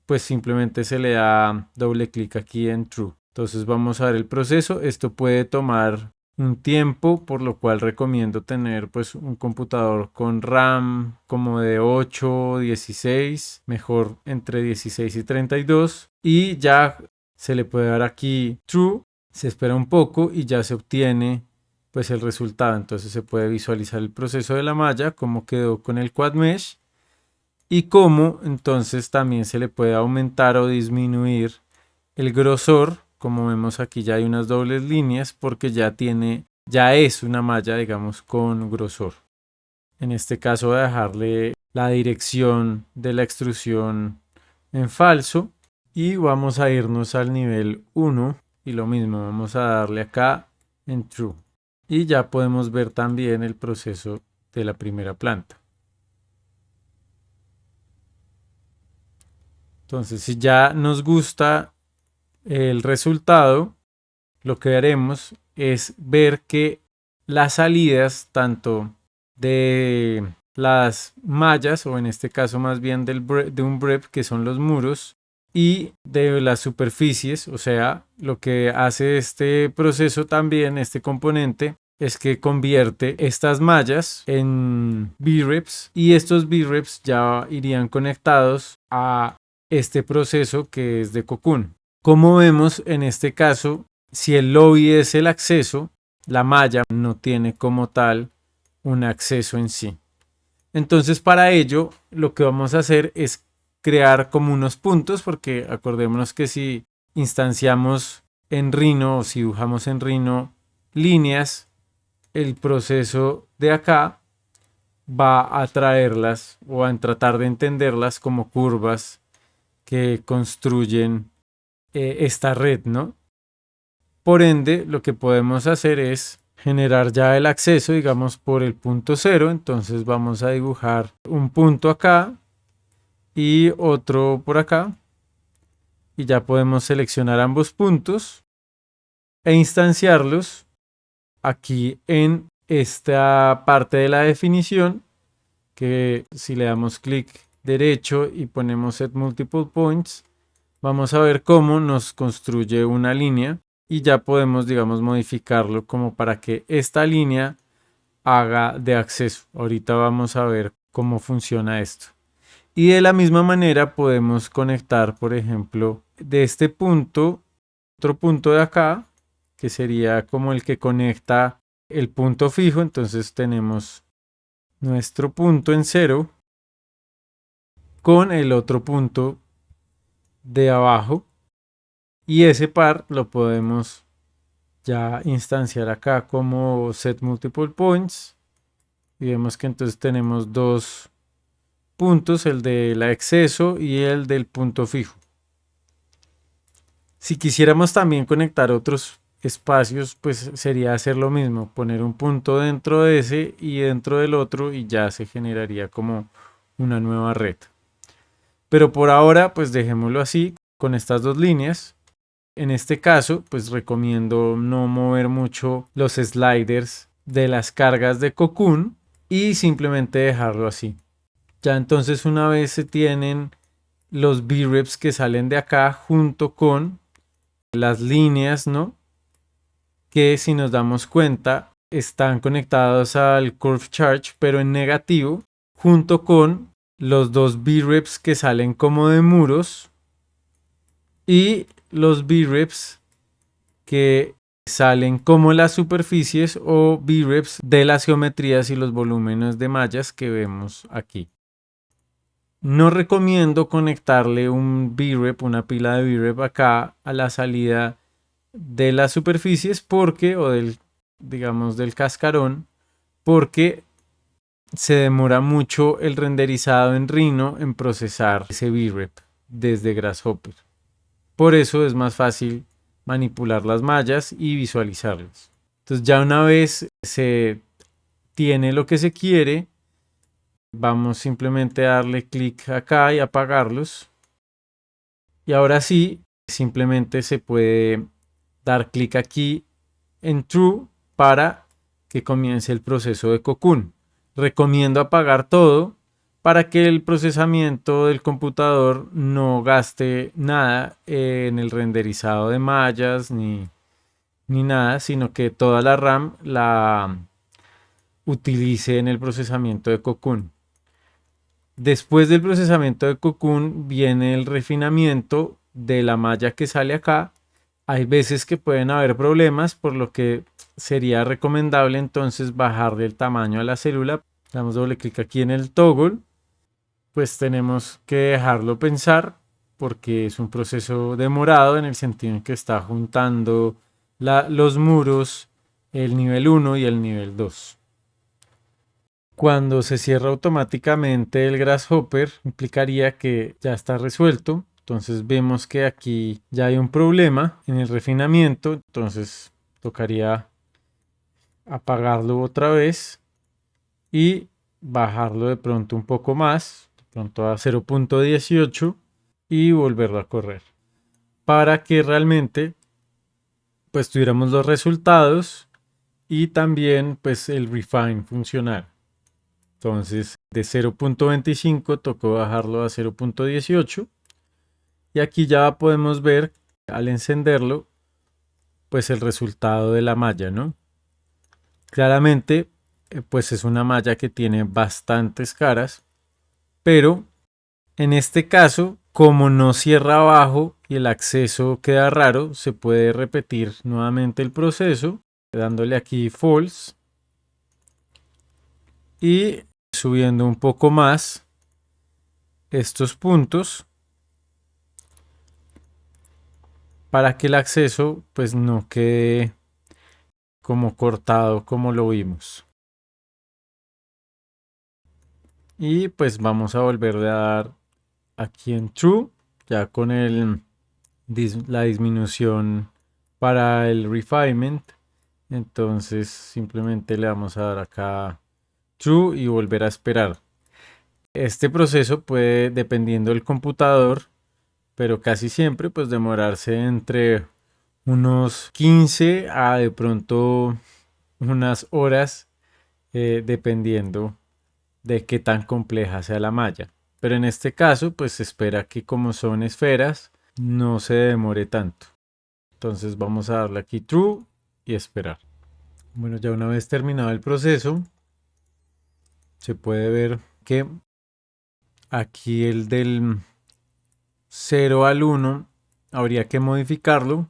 A: pues simplemente se le da doble clic aquí en True. Entonces vamos a ver el proceso. Esto puede tomar un tiempo, por lo cual recomiendo tener pues un computador con RAM como de 8, 16, mejor entre 16 y 32 y ya se le puede dar aquí True, se espera un poco y ya se obtiene pues el resultado. Entonces se puede visualizar el proceso de la malla, cómo quedó con el Quad Mesh y cómo entonces también se le puede aumentar o disminuir el grosor. Como vemos aquí ya hay unas dobles líneas porque ya es una malla digamos con grosor. En este caso voy a dejarle la dirección de la extrusión en falso y vamos a irnos al nivel 1 y lo mismo vamos a darle acá en True y ya podemos ver también el proceso de la primera planta. Entonces si ya nos gusta el resultado, lo que haremos es ver que las salidas tanto de las mallas o en este caso más bien de un BREP que son los muros y de las superficies, o sea, lo que hace este proceso también, este componente, es que convierte estas mallas en VREPs y estos VREPs ya irían conectados a este proceso que es de Cocoon. Como vemos en este caso, si el lobby es el acceso, la malla no tiene como tal un acceso en sí. Entonces para ello lo que vamos a hacer es crear como unos puntos, porque acordémonos que si instanciamos en Rhino o si dibujamos en Rhino líneas, el proceso de acá va a traerlas o a tratar de entenderlas como curvas que construyen esta red, ¿no? Por ende, lo que podemos hacer es generar ya el acceso, digamos, por el punto 0. Entonces vamos a dibujar un punto acá y otro por acá. Y ya podemos seleccionar ambos puntos e instanciarlos aquí en esta parte de la definición, que si le damos clic derecho y ponemos Set Multiple Points, vamos a ver cómo nos construye una línea y ya podemos, digamos, modificarlo como para que esta línea haga de acceso. Ahorita vamos a ver cómo funciona esto. Y de la misma manera podemos conectar, por ejemplo, de este punto, otro punto de acá, que sería como el que conecta el punto fijo. Entonces tenemos nuestro punto en 0 con el otro punto de abajo y ese par lo podemos ya instanciar acá como Set Multiple Points y vemos que entonces tenemos dos puntos, el del acceso y el del punto fijo. Si quisiéramos también conectar otros espacios, pues sería hacer lo mismo, poner un punto dentro de ese y dentro del otro y ya se generaría como una nueva red. Pero por ahora pues dejémoslo así con estas dos líneas. En este caso pues recomiendo no mover mucho los sliders de las cargas de Cocoon y simplemente dejarlo así. Ya entonces una vez se tienen los VREPs que salen de acá junto con las líneas, ¿no? Que si nos damos cuenta están conectados al Curve Charge pero en negativo junto con los dos VREPs que salen como de muros y los VREPs que salen como las superficies o VREPs de las geometrías y los volúmenes de mallas que vemos aquí. No recomiendo conectarle un VREP, una pila de VREP acá a la salida de las superficies porque, o del, digamos, del cascarón, porque se demora mucho el renderizado en Rhino en procesar ese VREP desde Grasshopper. Por eso es más fácil manipular las mallas y visualizarlas. Entonces ya una vez se tiene lo que se quiere, vamos simplemente a darle clic acá y apagarlos. Y ahora sí, simplemente se puede dar clic aquí en True para que comience el proceso de Cocoon. Recomiendo apagar todo para que el procesamiento del computador no gaste nada en el renderizado de mallas ni nada, sino que toda la RAM la utilice en el procesamiento de Cocoon. Después del procesamiento de Cocoon viene el refinamiento de la malla que sale acá. Hay veces que pueden haber problemas, por lo que sería recomendable entonces bajarle el tamaño a la célula. Damos doble clic aquí en el toggle. Pues tenemos que dejarlo pensar porque es un proceso demorado en el sentido en que está juntando los muros, el nivel 1 y el nivel 2. Cuando se cierra automáticamente el Grasshopper, implicaría que ya está resuelto. Entonces vemos que aquí ya hay un problema en el refinamiento. Entonces tocaría apagarlo otra vez y bajarlo de pronto un poco más, de pronto a 0.18 y volverlo a correr. Para que realmente pues tuviéramos los resultados y también pues el refine funcionara. Entonces de 0.25 tocó bajarlo a 0.18 y aquí ya podemos ver al encenderlo pues el resultado de la malla, ¿no? Claramente pues es una malla que tiene bastantes caras, pero en este caso como no cierra abajo y el acceso queda raro, se puede repetir nuevamente el proceso dándole aquí false y subiendo un poco más estos puntos para que el acceso pues no quede como cortado como lo vimos. Y pues vamos a volverle a dar aquí en True, ya con la disminución para el refinement. Entonces simplemente le vamos a dar acá True y volver a esperar. Este proceso puede, dependiendo del computador, pero casi siempre pues demorarse entre unos 15 a de pronto unas horas, dependiendo de qué tan compleja sea la malla. Pero en este caso pues se espera que como son esferas no se demore tanto. Entonces vamos a darle aquí True y esperar. Bueno, ya una vez terminado el proceso, se puede ver que aquí el del 0 al 1 habría que modificarlo.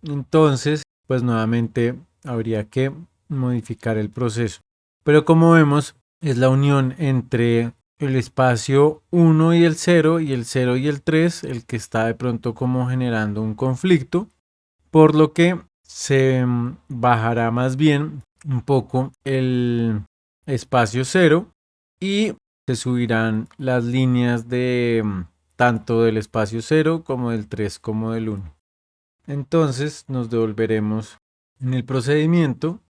A: Entonces, pues nuevamente habría que modificar el proceso. Pero como vemos, es la unión entre el espacio 1 y el 0 y el 0 y el 3 el que está de pronto como generando un conflicto, por lo que se bajará más bien un poco el espacio 0 y se subirán las líneas de tanto del espacio 0 como del 3 como del 1. Entonces nos devolveremos en el procedimiento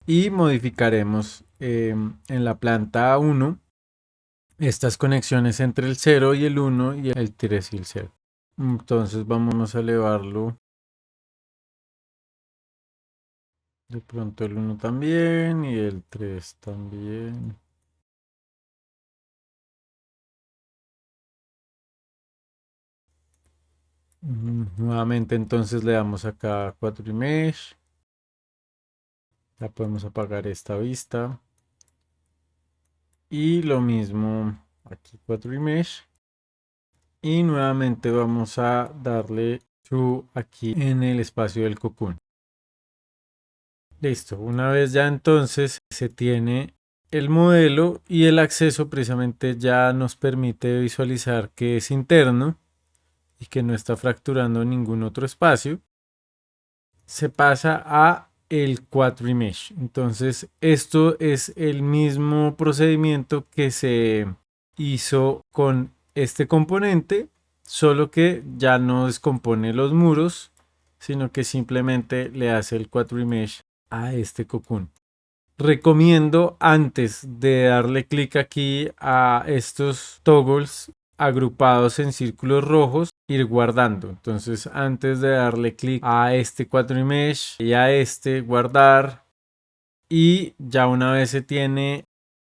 A: y modificaremos en la planta 1 estas conexiones entre el 0 y el 1 y el 3 y el 0. Entonces vamos a elevarlo. De pronto el 1 también y el 3 también. Nuevamente entonces le damos acá 4 mesh. Ya podemos apagar esta vista. Y lo mismo aquí 4 mesh. Y nuevamente vamos a darle true aquí en el espacio del cocoon. Listo, una vez ya entonces se tiene el modelo y el acceso precisamente ya nos permite visualizar que es interno y que no está fracturando ningún otro espacio. Se pasa a el quadrimesh. Entonces esto es el mismo procedimiento que se hizo con este componente, solo que ya no descompone los muros, sino que simplemente le hace el quadrimesh a este cocoon. Recomiendo antes de darle clic aquí a estos toggles agrupados en círculos rojos ir guardando. Entonces antes de darle clic a este quadrimesh y a este guardar, y ya una vez se tiene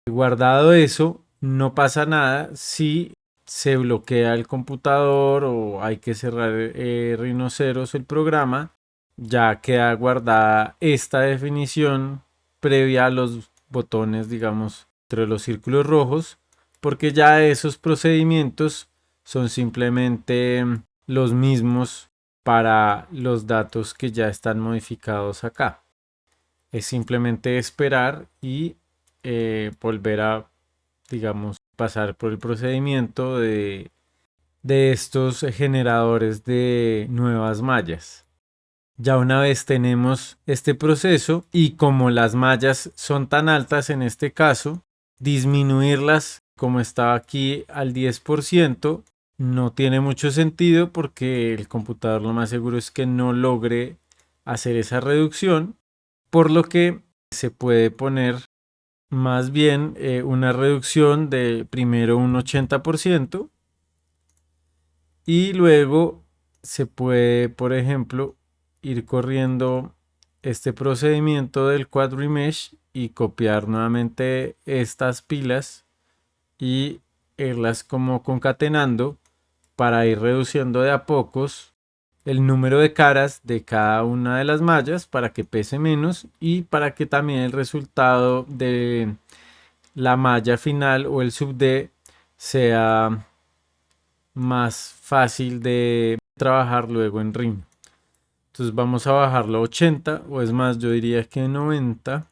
A: guardado eso, no pasa nada si se bloquea el computador o hay que cerrar Rhinoceros el programa. Ya queda guardada esta definición previa a los botones, digamos, entre los círculos rojos, porque ya esos procedimientos son simplemente los mismos para los datos que ya están modificados acá. Es simplemente esperar y volver a, digamos, pasar por el procedimiento de estos generadores de nuevas mallas. Ya una vez tenemos este proceso y como las mallas son tan altas en este caso, disminuirlas como estaba aquí al 10% no tiene mucho sentido porque el computador lo más seguro es que no logre hacer esa reducción, por lo que se puede poner más bien una reducción de primero un 80% y luego se puede, por ejemplo, ir corriendo este procedimiento del quadrimesh y copiar nuevamente estas pilas y irlas como concatenando para ir reduciendo de a pocos el número de caras de cada una de las mallas para que pese menos y para que también el resultado de la malla final o el sub D sea más fácil de trabajar luego en Rhino. Entonces vamos a bajarlo a 80 o es más, yo diría que 90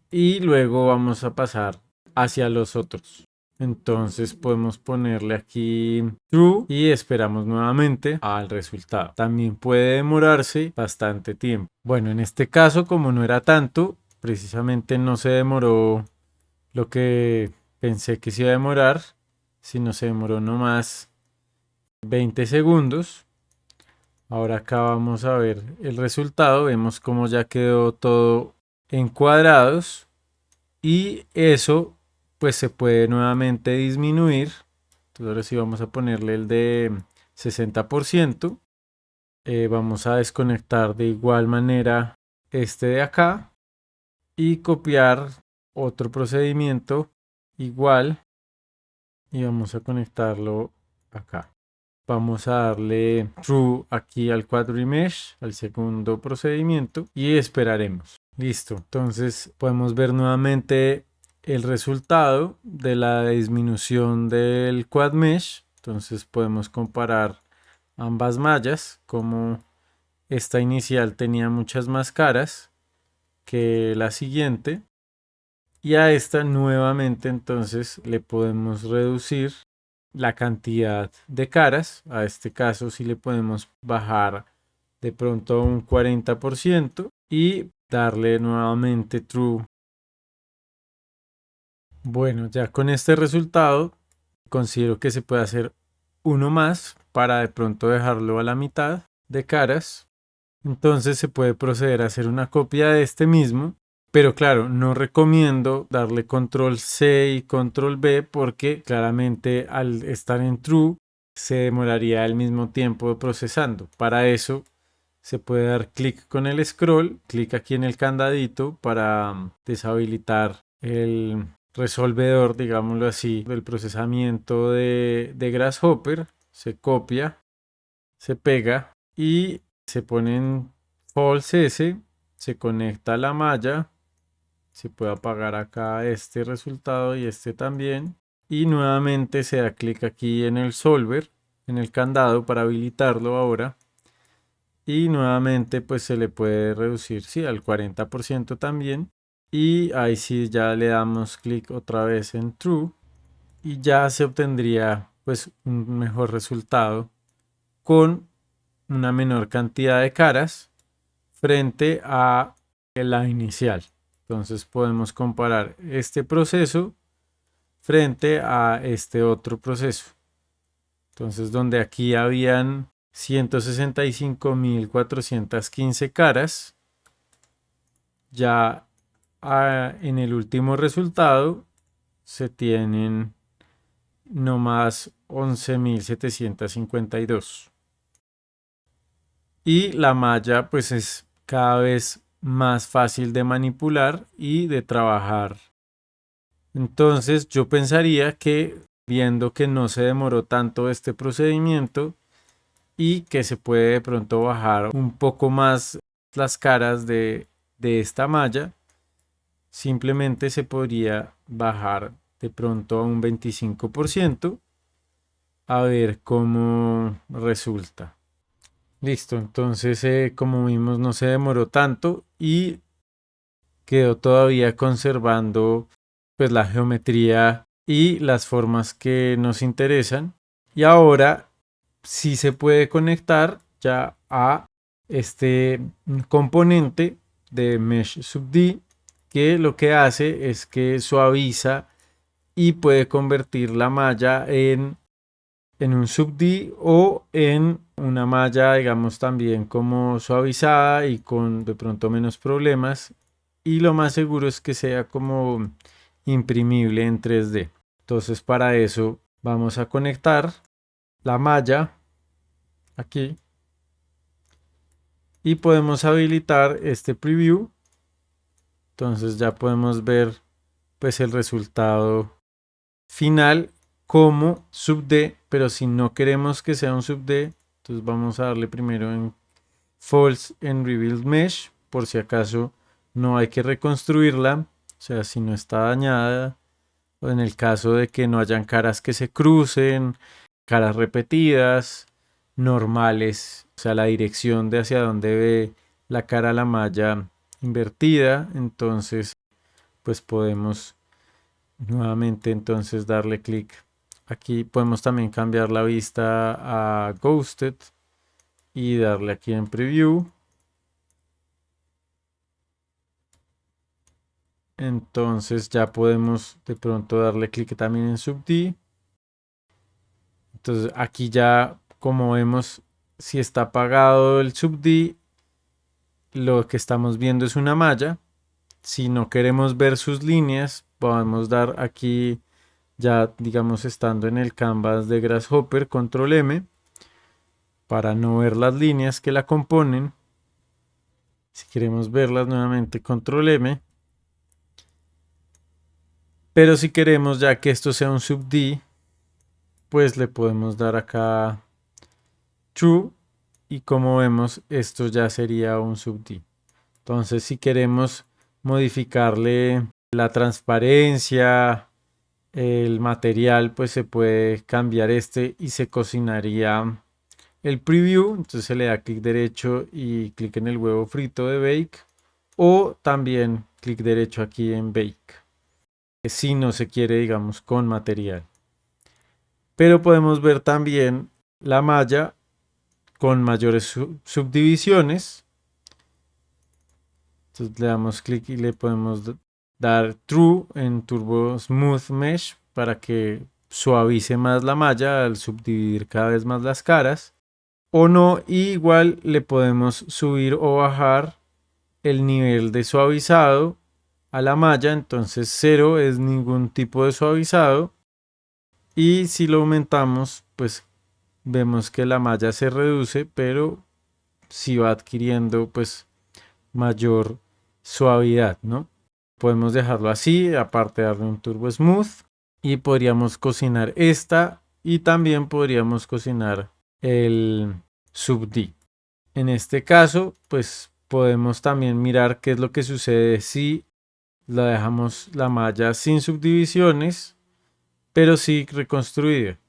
A: y luego vamos a pasar hacia los otros. Entonces podemos ponerle aquí true y esperamos nuevamente al resultado. También puede demorarse bastante tiempo. Bueno, en este caso como no era tanto, precisamente no se demoró lo que pensé que se iba a demorar, sino se demoró nomás 20 segundos. Ahora acá vamos a ver el resultado. Vemos cómo ya quedó todo en cuadrados y eso pues se puede nuevamente disminuir. Entonces ahora sí vamos a ponerle el de 60%. Vamos a desconectar de igual manera este de acá y copiar otro procedimiento igual y vamos a conectarlo acá. Vamos a darle true aquí al quadrimesh, al segundo procedimiento y esperaremos. Listo, entonces podemos ver nuevamente el resultado de la disminución del quad mesh. Entonces podemos comparar ambas mallas, como esta inicial tenía muchas más caras que la siguiente. Y a esta nuevamente entonces le podemos reducir la cantidad de caras. A este caso sí le podemos bajar de pronto un 40% y darle nuevamente true. Bueno, ya con este resultado considero que se puede hacer uno más para de pronto dejarlo a la mitad de caras. Entonces se puede proceder a hacer una copia de este mismo. Pero claro, no recomiendo darle control C y control B porque claramente al estar en true se demoraría el mismo tiempo procesando. Para eso se puede dar clic con el scroll, clic aquí en el candadito para deshabilitar el resolvedor, digámoslo así, del procesamiento de Grasshopper. Se copia, se pega y se pone en false S, se conecta a la malla. Se puede apagar acá este resultado y este también. Y nuevamente se da clic aquí en el solver en el candado para habilitarlo ahora. Y nuevamente pues se le puede reducir, sí, al 40% también. Y ahí sí ya le damos clic otra vez en True. Y ya se obtendría pues un mejor resultado con una menor cantidad de caras frente a la inicial. Entonces podemos comparar este proceso frente a este otro proceso. Entonces donde aquí habían 165.415 caras, ya en el último resultado se tienen no más 11.752. Y la malla pues es cada vez más fácil de manipular y de trabajar. Entonces yo pensaría que viendo que no se demoró tanto este procedimiento y que se puede de pronto bajar un poco más las caras de esta malla, simplemente se podría bajar de pronto a un 25% a ver cómo resulta. Listo, entonces como vimos no se demoró tanto y quedó todavía conservando pues la geometría y las formas que nos interesan. Y ahora sí se puede conectar ya a este componente de Mesh SubD que lo que hace es que suaviza y puede convertir la malla en un subd o en una malla, digamos, también como suavizada y con de pronto menos problemas. Y lo más seguro es que sea como imprimible en 3D. Entonces para eso vamos a conectar la malla aquí y podemos habilitar este preview. Entonces ya podemos ver pues el resultado final como subd, pero si no queremos que sea un subd, entonces vamos a darle primero en false en rebuild mesh, por si acaso no hay que reconstruirla, o sea, si no está dañada, o en el caso de que no hayan caras que se crucen, caras repetidas, normales, o sea, la dirección de hacia donde ve la cara la malla invertida, entonces pues podemos nuevamente entonces darle clic. Aquí podemos también cambiar la vista a Ghosted y darle aquí en Preview. Entonces ya podemos de pronto darle clic también en subd. Entonces aquí ya como vemos si está apagado el subd, lo que estamos viendo es una malla. Si no queremos ver sus líneas, podemos dar aquí ya digamos estando en el canvas de Grasshopper, control M, para no ver las líneas que la componen. Si queremos verlas nuevamente, control M. Pero si queremos ya que esto sea un subd, pues le podemos dar acá true y como vemos esto ya sería un subd. Entonces si queremos modificarle la transparencia, el material, pues se puede cambiar este y se cocinaría el preview. Entonces se le da clic derecho y clic en el huevo frito de bake, o también clic derecho aquí en bake si no se quiere, digamos, con material. Pero podemos ver también la malla con mayores subdivisiones. Entonces le damos clic y le podemos dar True en Turbo Smooth Mesh para que suavice más la malla al subdividir cada vez más las caras. O no, y igual le podemos subir o bajar el nivel de suavizado a la malla. Entonces 0 es ningún tipo de suavizado. Y si lo aumentamos, pues vemos que la malla se reduce, pero sí va adquiriendo pues mayor suavidad, ¿no? Podemos dejarlo así, aparte de darle un turbo smooth, y podríamos cocinar esta y también podríamos cocinar el subd. En este caso, pues podemos también mirar qué es lo que sucede si la dejamos la malla sin subdivisiones, pero sí reconstruida.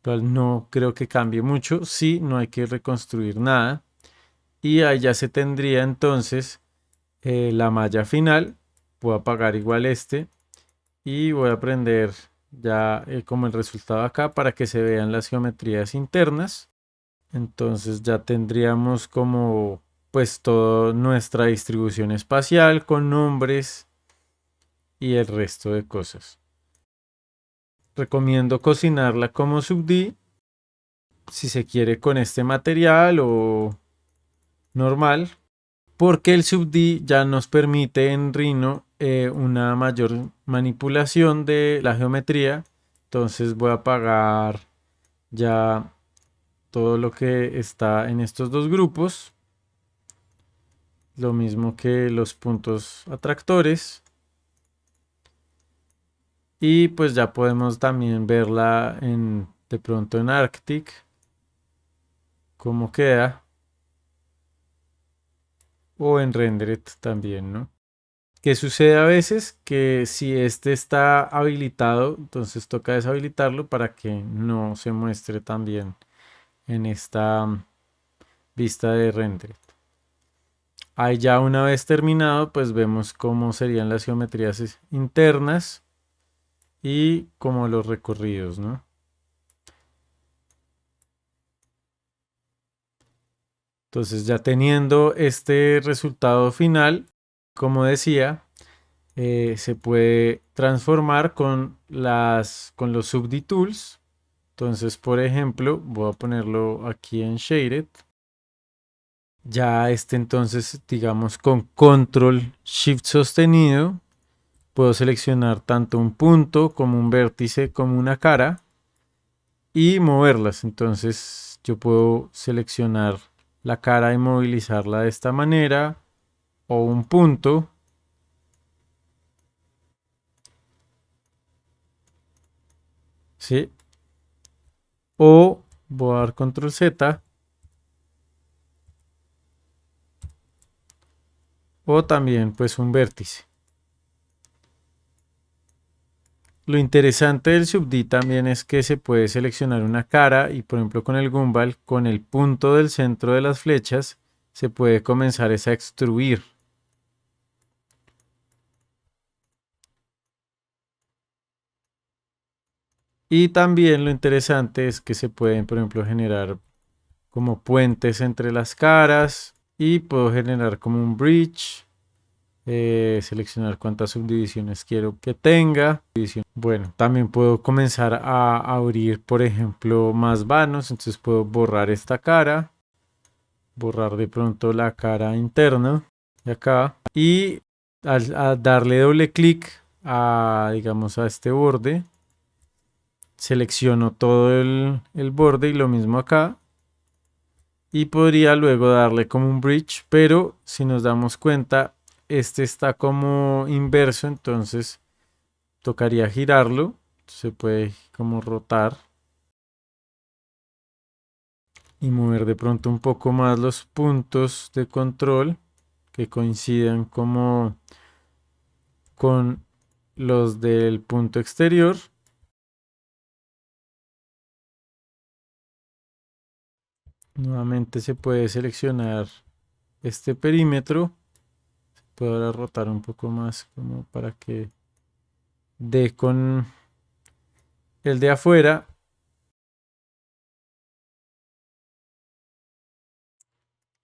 A: cual no creo que cambie mucho. Sí, no hay que reconstruir nada. Y ahí ya se tendría entonces la malla final. Voy a apagar igual este y voy a prender ya como el resultado acá para que se vean las geometrías internas. Entonces ya tendríamos como pues toda nuestra distribución espacial con nombres y el resto de cosas. Recomiendo cocinarla como sub-D si se quiere con este material o normal, porque el sub-D ya nos permite en Rhino una mayor manipulación de la geometría. Entonces voy a apagar ya todo lo que está en estos dos grupos, lo mismo que los puntos atractores, y pues ya podemos también verla de pronto en Arctic cómo queda, o en Rendered también, ¿no? ¿Qué sucede a veces? Que si este está habilitado, entonces toca deshabilitarlo para que no se muestre también en esta vista de Rendered. Ahí ya una vez terminado, pues vemos cómo serían las geometrías internas y como los recorridos, ¿no? Entonces ya teniendo este resultado final, como decía, se puede transformar con los subd tools. Entonces, por ejemplo, voy a ponerlo aquí en Shaded. Ya entonces, digamos, con Control Shift sostenido, puedo seleccionar tanto un punto como un vértice como una cara y moverlas. Entonces, yo puedo seleccionar la cara y movilizarla de esta manera, o un punto. ¿Sí? O voy a dar control Z. O también pues un vértice. Lo interesante del subD también es que se puede seleccionar una cara y por ejemplo con el Gumball, con el punto del centro de las flechas, se puede comenzar a extruir. Y también lo interesante es que se pueden, por ejemplo, generar como puentes entre las caras y puedo generar como un bridge, seleccionar cuántas subdivisiones quiero que tenga. Bueno, también puedo comenzar a abrir, por ejemplo, más vanos, entonces puedo borrar esta cara, borrar de pronto la cara interna de acá y al darle doble clic a, digamos, a este borde, selecciono todo el borde y lo mismo acá. Y podría luego darle como un bridge, pero si nos damos cuenta, este está como inverso, entonces tocaría girarlo. Se puede como rotar y mover de pronto un poco más los puntos de control que coincidan como con los del punto exterior. Nuevamente se puede seleccionar este perímetro. Puedo ahora rotar un poco más como para que dé con el de afuera.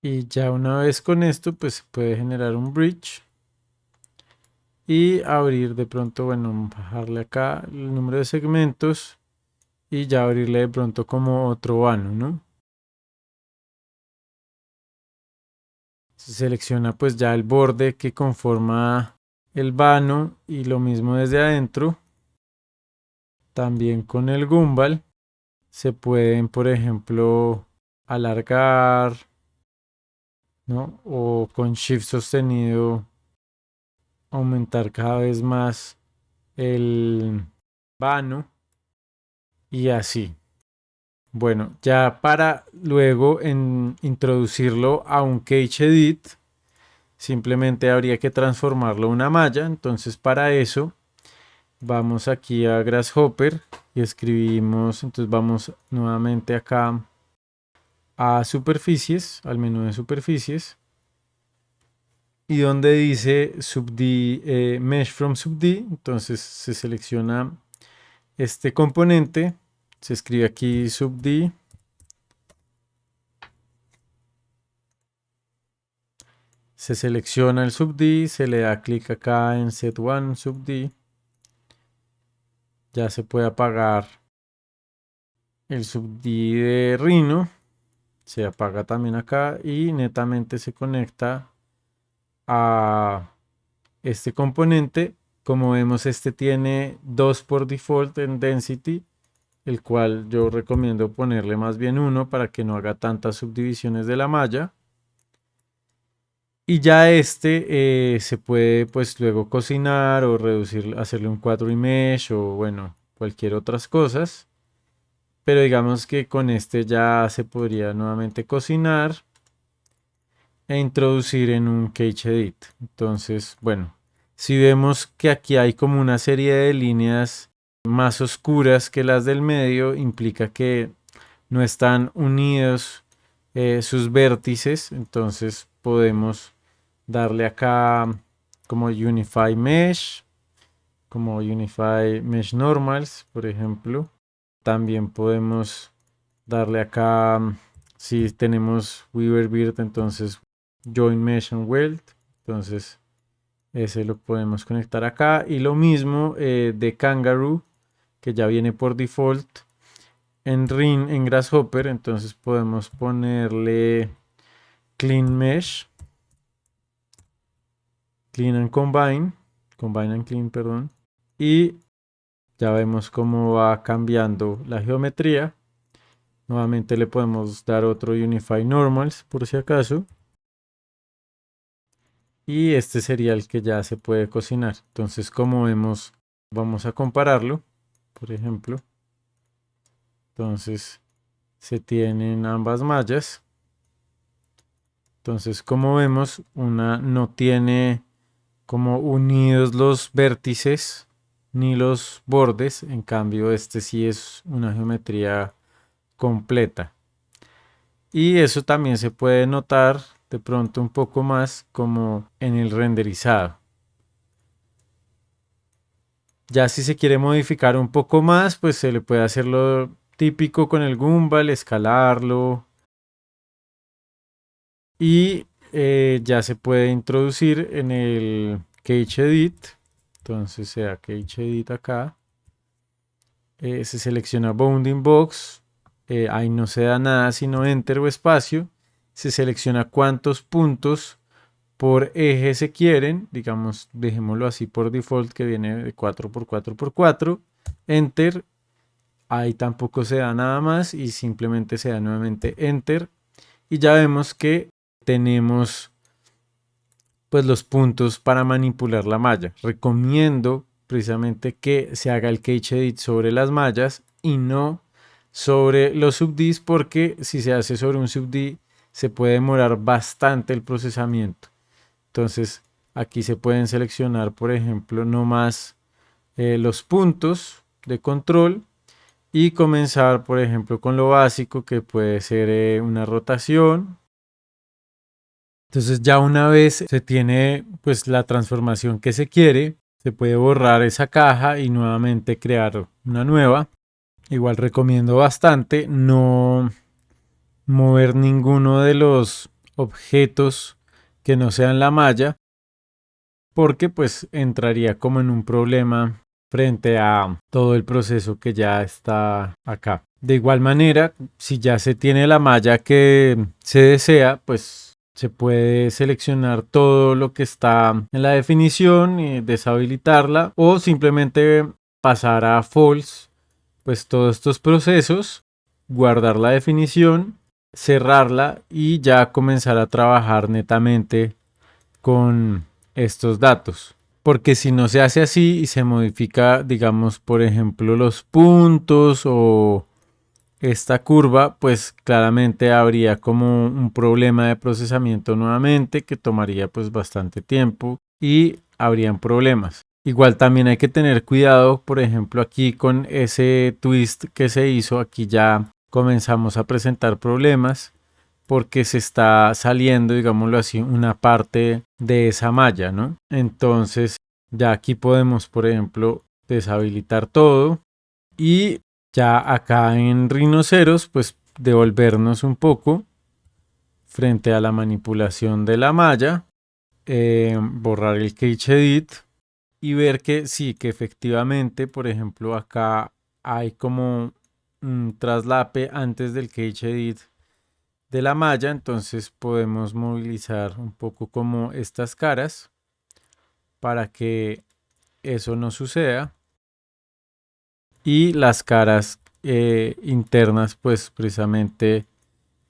A: Y ya una vez con esto, pues se puede generar un bridge y abrir de pronto, bueno, bajarle acá el número de segmentos y ya abrirle de pronto como otro vano, ¿no? Se selecciona pues ya el borde que conforma el vano y lo mismo desde adentro. También con el Gumball se pueden, por ejemplo, alargar, ¿no? O con Shift sostenido aumentar cada vez más el vano y así. Bueno, ya para luego introducirlo a un Cage Edit, simplemente habría que transformarlo a una malla. Entonces para eso Vamos aquí a Grasshopper y escribimos, entonces vamos nuevamente acá a superficies, al menú de superficies. Y donde dice subd, mesh from subd, entonces se selecciona este componente, se escribe aquí subd, se selecciona el subd, se le da clic acá en set one subd, ya se puede apagar el subd de Rhino, se apaga también acá y netamente se conecta a este componente. Como vemos, este tiene 2 por default en density, el cual yo recomiendo ponerle más bien 1 para que no haga tantas subdivisiones de la malla. Y ya este se puede pues luego cocinar o reducir, hacerle un quadro mesh o bueno, cualquier otras cosas. Pero digamos que con este ya se podría nuevamente cocinar e introducir en un Cage Edit. Entonces, bueno, si vemos que aquí hay como una serie de líneas más oscuras que las del medio, implica que no están unidos sus vértices. Entonces podemos darle acá como Unify Mesh, como Unify Mesh Normals, por ejemplo. También podemos darle acá, si tenemos Weaver Beard, entonces Join Mesh and Weld. Entonces ese lo podemos conectar acá. Y lo mismo de Kangaroo, que ya viene por default en Ring, en Grasshopper. Entonces podemos ponerle Clean Mesh, Clean and Combine, Combine and Clean, perdón. Y ya vemos cómo va cambiando la geometría. Nuevamente le podemos dar otro Unify Normals por si acaso. Y este sería el que ya se puede cocinar. Entonces, como vemos, vamos a compararlo, por ejemplo. Entonces, se tienen ambas mallas. Entonces, como vemos, una no tiene como unidos los vértices ni los bordes. En cambio, este sí es una geometría completa. Y eso también se puede notar de pronto un poco más como en el renderizado. Ya si se quiere modificar un poco más, pues se le puede hacer lo típico con el Gumball, escalarlo. Y ya se puede introducir en el Cage Edit. Entonces se da Cage Edit acá. Se selecciona Bounding Box. Ahí no se da nada sino Enter o espacio. Se selecciona cuántos puntos por eje se quieren. Digamos, dejémoslo así por default que viene de 4x4x4. Enter. Ahí tampoco se da nada más y simplemente se da nuevamente Enter. Y ya vemos que tenemos pues los puntos para manipular la malla. Recomiendo precisamente que se haga el Cage Edit sobre las mallas y no sobre los subds, porque si se hace sobre un subd se puede demorar bastante el procesamiento. Entonces aquí se pueden seleccionar, por ejemplo, no más los puntos de control y comenzar, por ejemplo, con lo básico, que puede ser una rotación. Entonces ya una vez se tiene pues la transformación que se quiere, se puede borrar esa caja y nuevamente crear una nueva. Igual recomiendo bastante no mover ninguno de los objetos que no sean la malla, porque pues entraría como en un problema frente a todo el proceso que ya está acá. De igual manera, si ya se tiene la malla que se desea, pues se puede seleccionar todo lo que está en la definición y deshabilitarla, o simplemente pasar a false pues todos estos procesos, guardar la definición, cerrarla y ya comenzar a trabajar netamente con estos datos. Porque si no se hace así y se modifica, digamos, por ejemplo, los puntos o esta curva, pues claramente habría como un problema de procesamiento nuevamente que tomaría pues bastante tiempo y habrían problemas. Igual también hay que tener cuidado, por ejemplo, aquí con ese twist que se hizo, aquí ya comenzamos a presentar problemas porque se está saliendo, digámoslo así, una parte de esa malla, ¿no? Entonces, ya aquí podemos, por ejemplo, deshabilitar todo y ya acá en Rhinoceros, pues devolvernos un poco frente a la manipulación de la malla, borrar el Cage Edit y ver que sí, que efectivamente, por ejemplo, acá hay como un traslape antes del Cage Edit de la malla, entonces podemos movilizar un poco como estas caras para que eso no suceda y las caras internas pues precisamente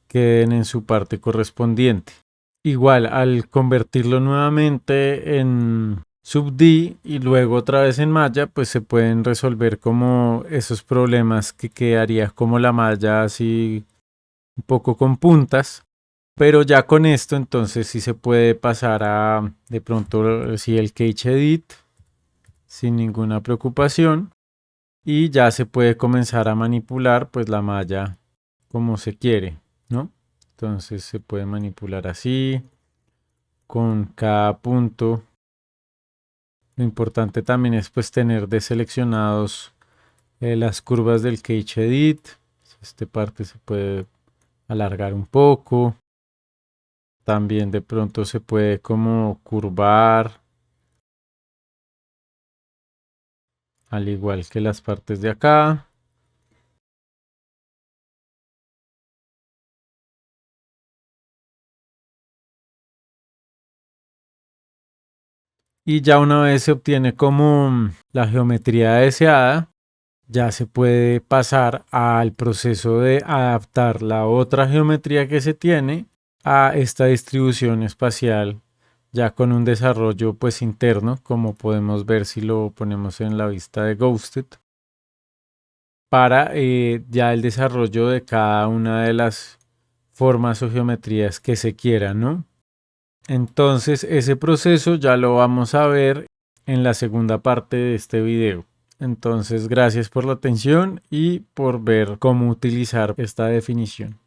A: queden en su parte correspondiente. Igual al convertirlo nuevamente en sub D y luego otra vez en malla, pues se pueden resolver como esos problemas que quedaría como la malla así un poco con puntas. Pero ya con esto entonces sí se puede pasar a de pronto sí el Cage Edit sin ninguna preocupación y ya se puede comenzar a manipular pues la malla como se quiere, ¿no? Entonces se puede manipular así con cada punto. Lo importante también es pues tener deseleccionados las curvas del Cage Edit. Esta parte se puede alargar un poco. También de pronto se puede como curvar, al igual que las partes de acá. Y ya una vez se obtiene como la geometría deseada, ya se puede pasar al proceso de adaptar la otra geometría que se tiene a esta distribución espacial ya con un desarrollo pues interno, como podemos ver si lo ponemos en la vista de Ghosted, para ya el desarrollo de cada una de las formas o geometrías que se quieran, ¿no? Entonces ese proceso ya lo vamos a ver en la segunda parte de este video. Entonces gracias por la atención y por ver cómo utilizar esta definición.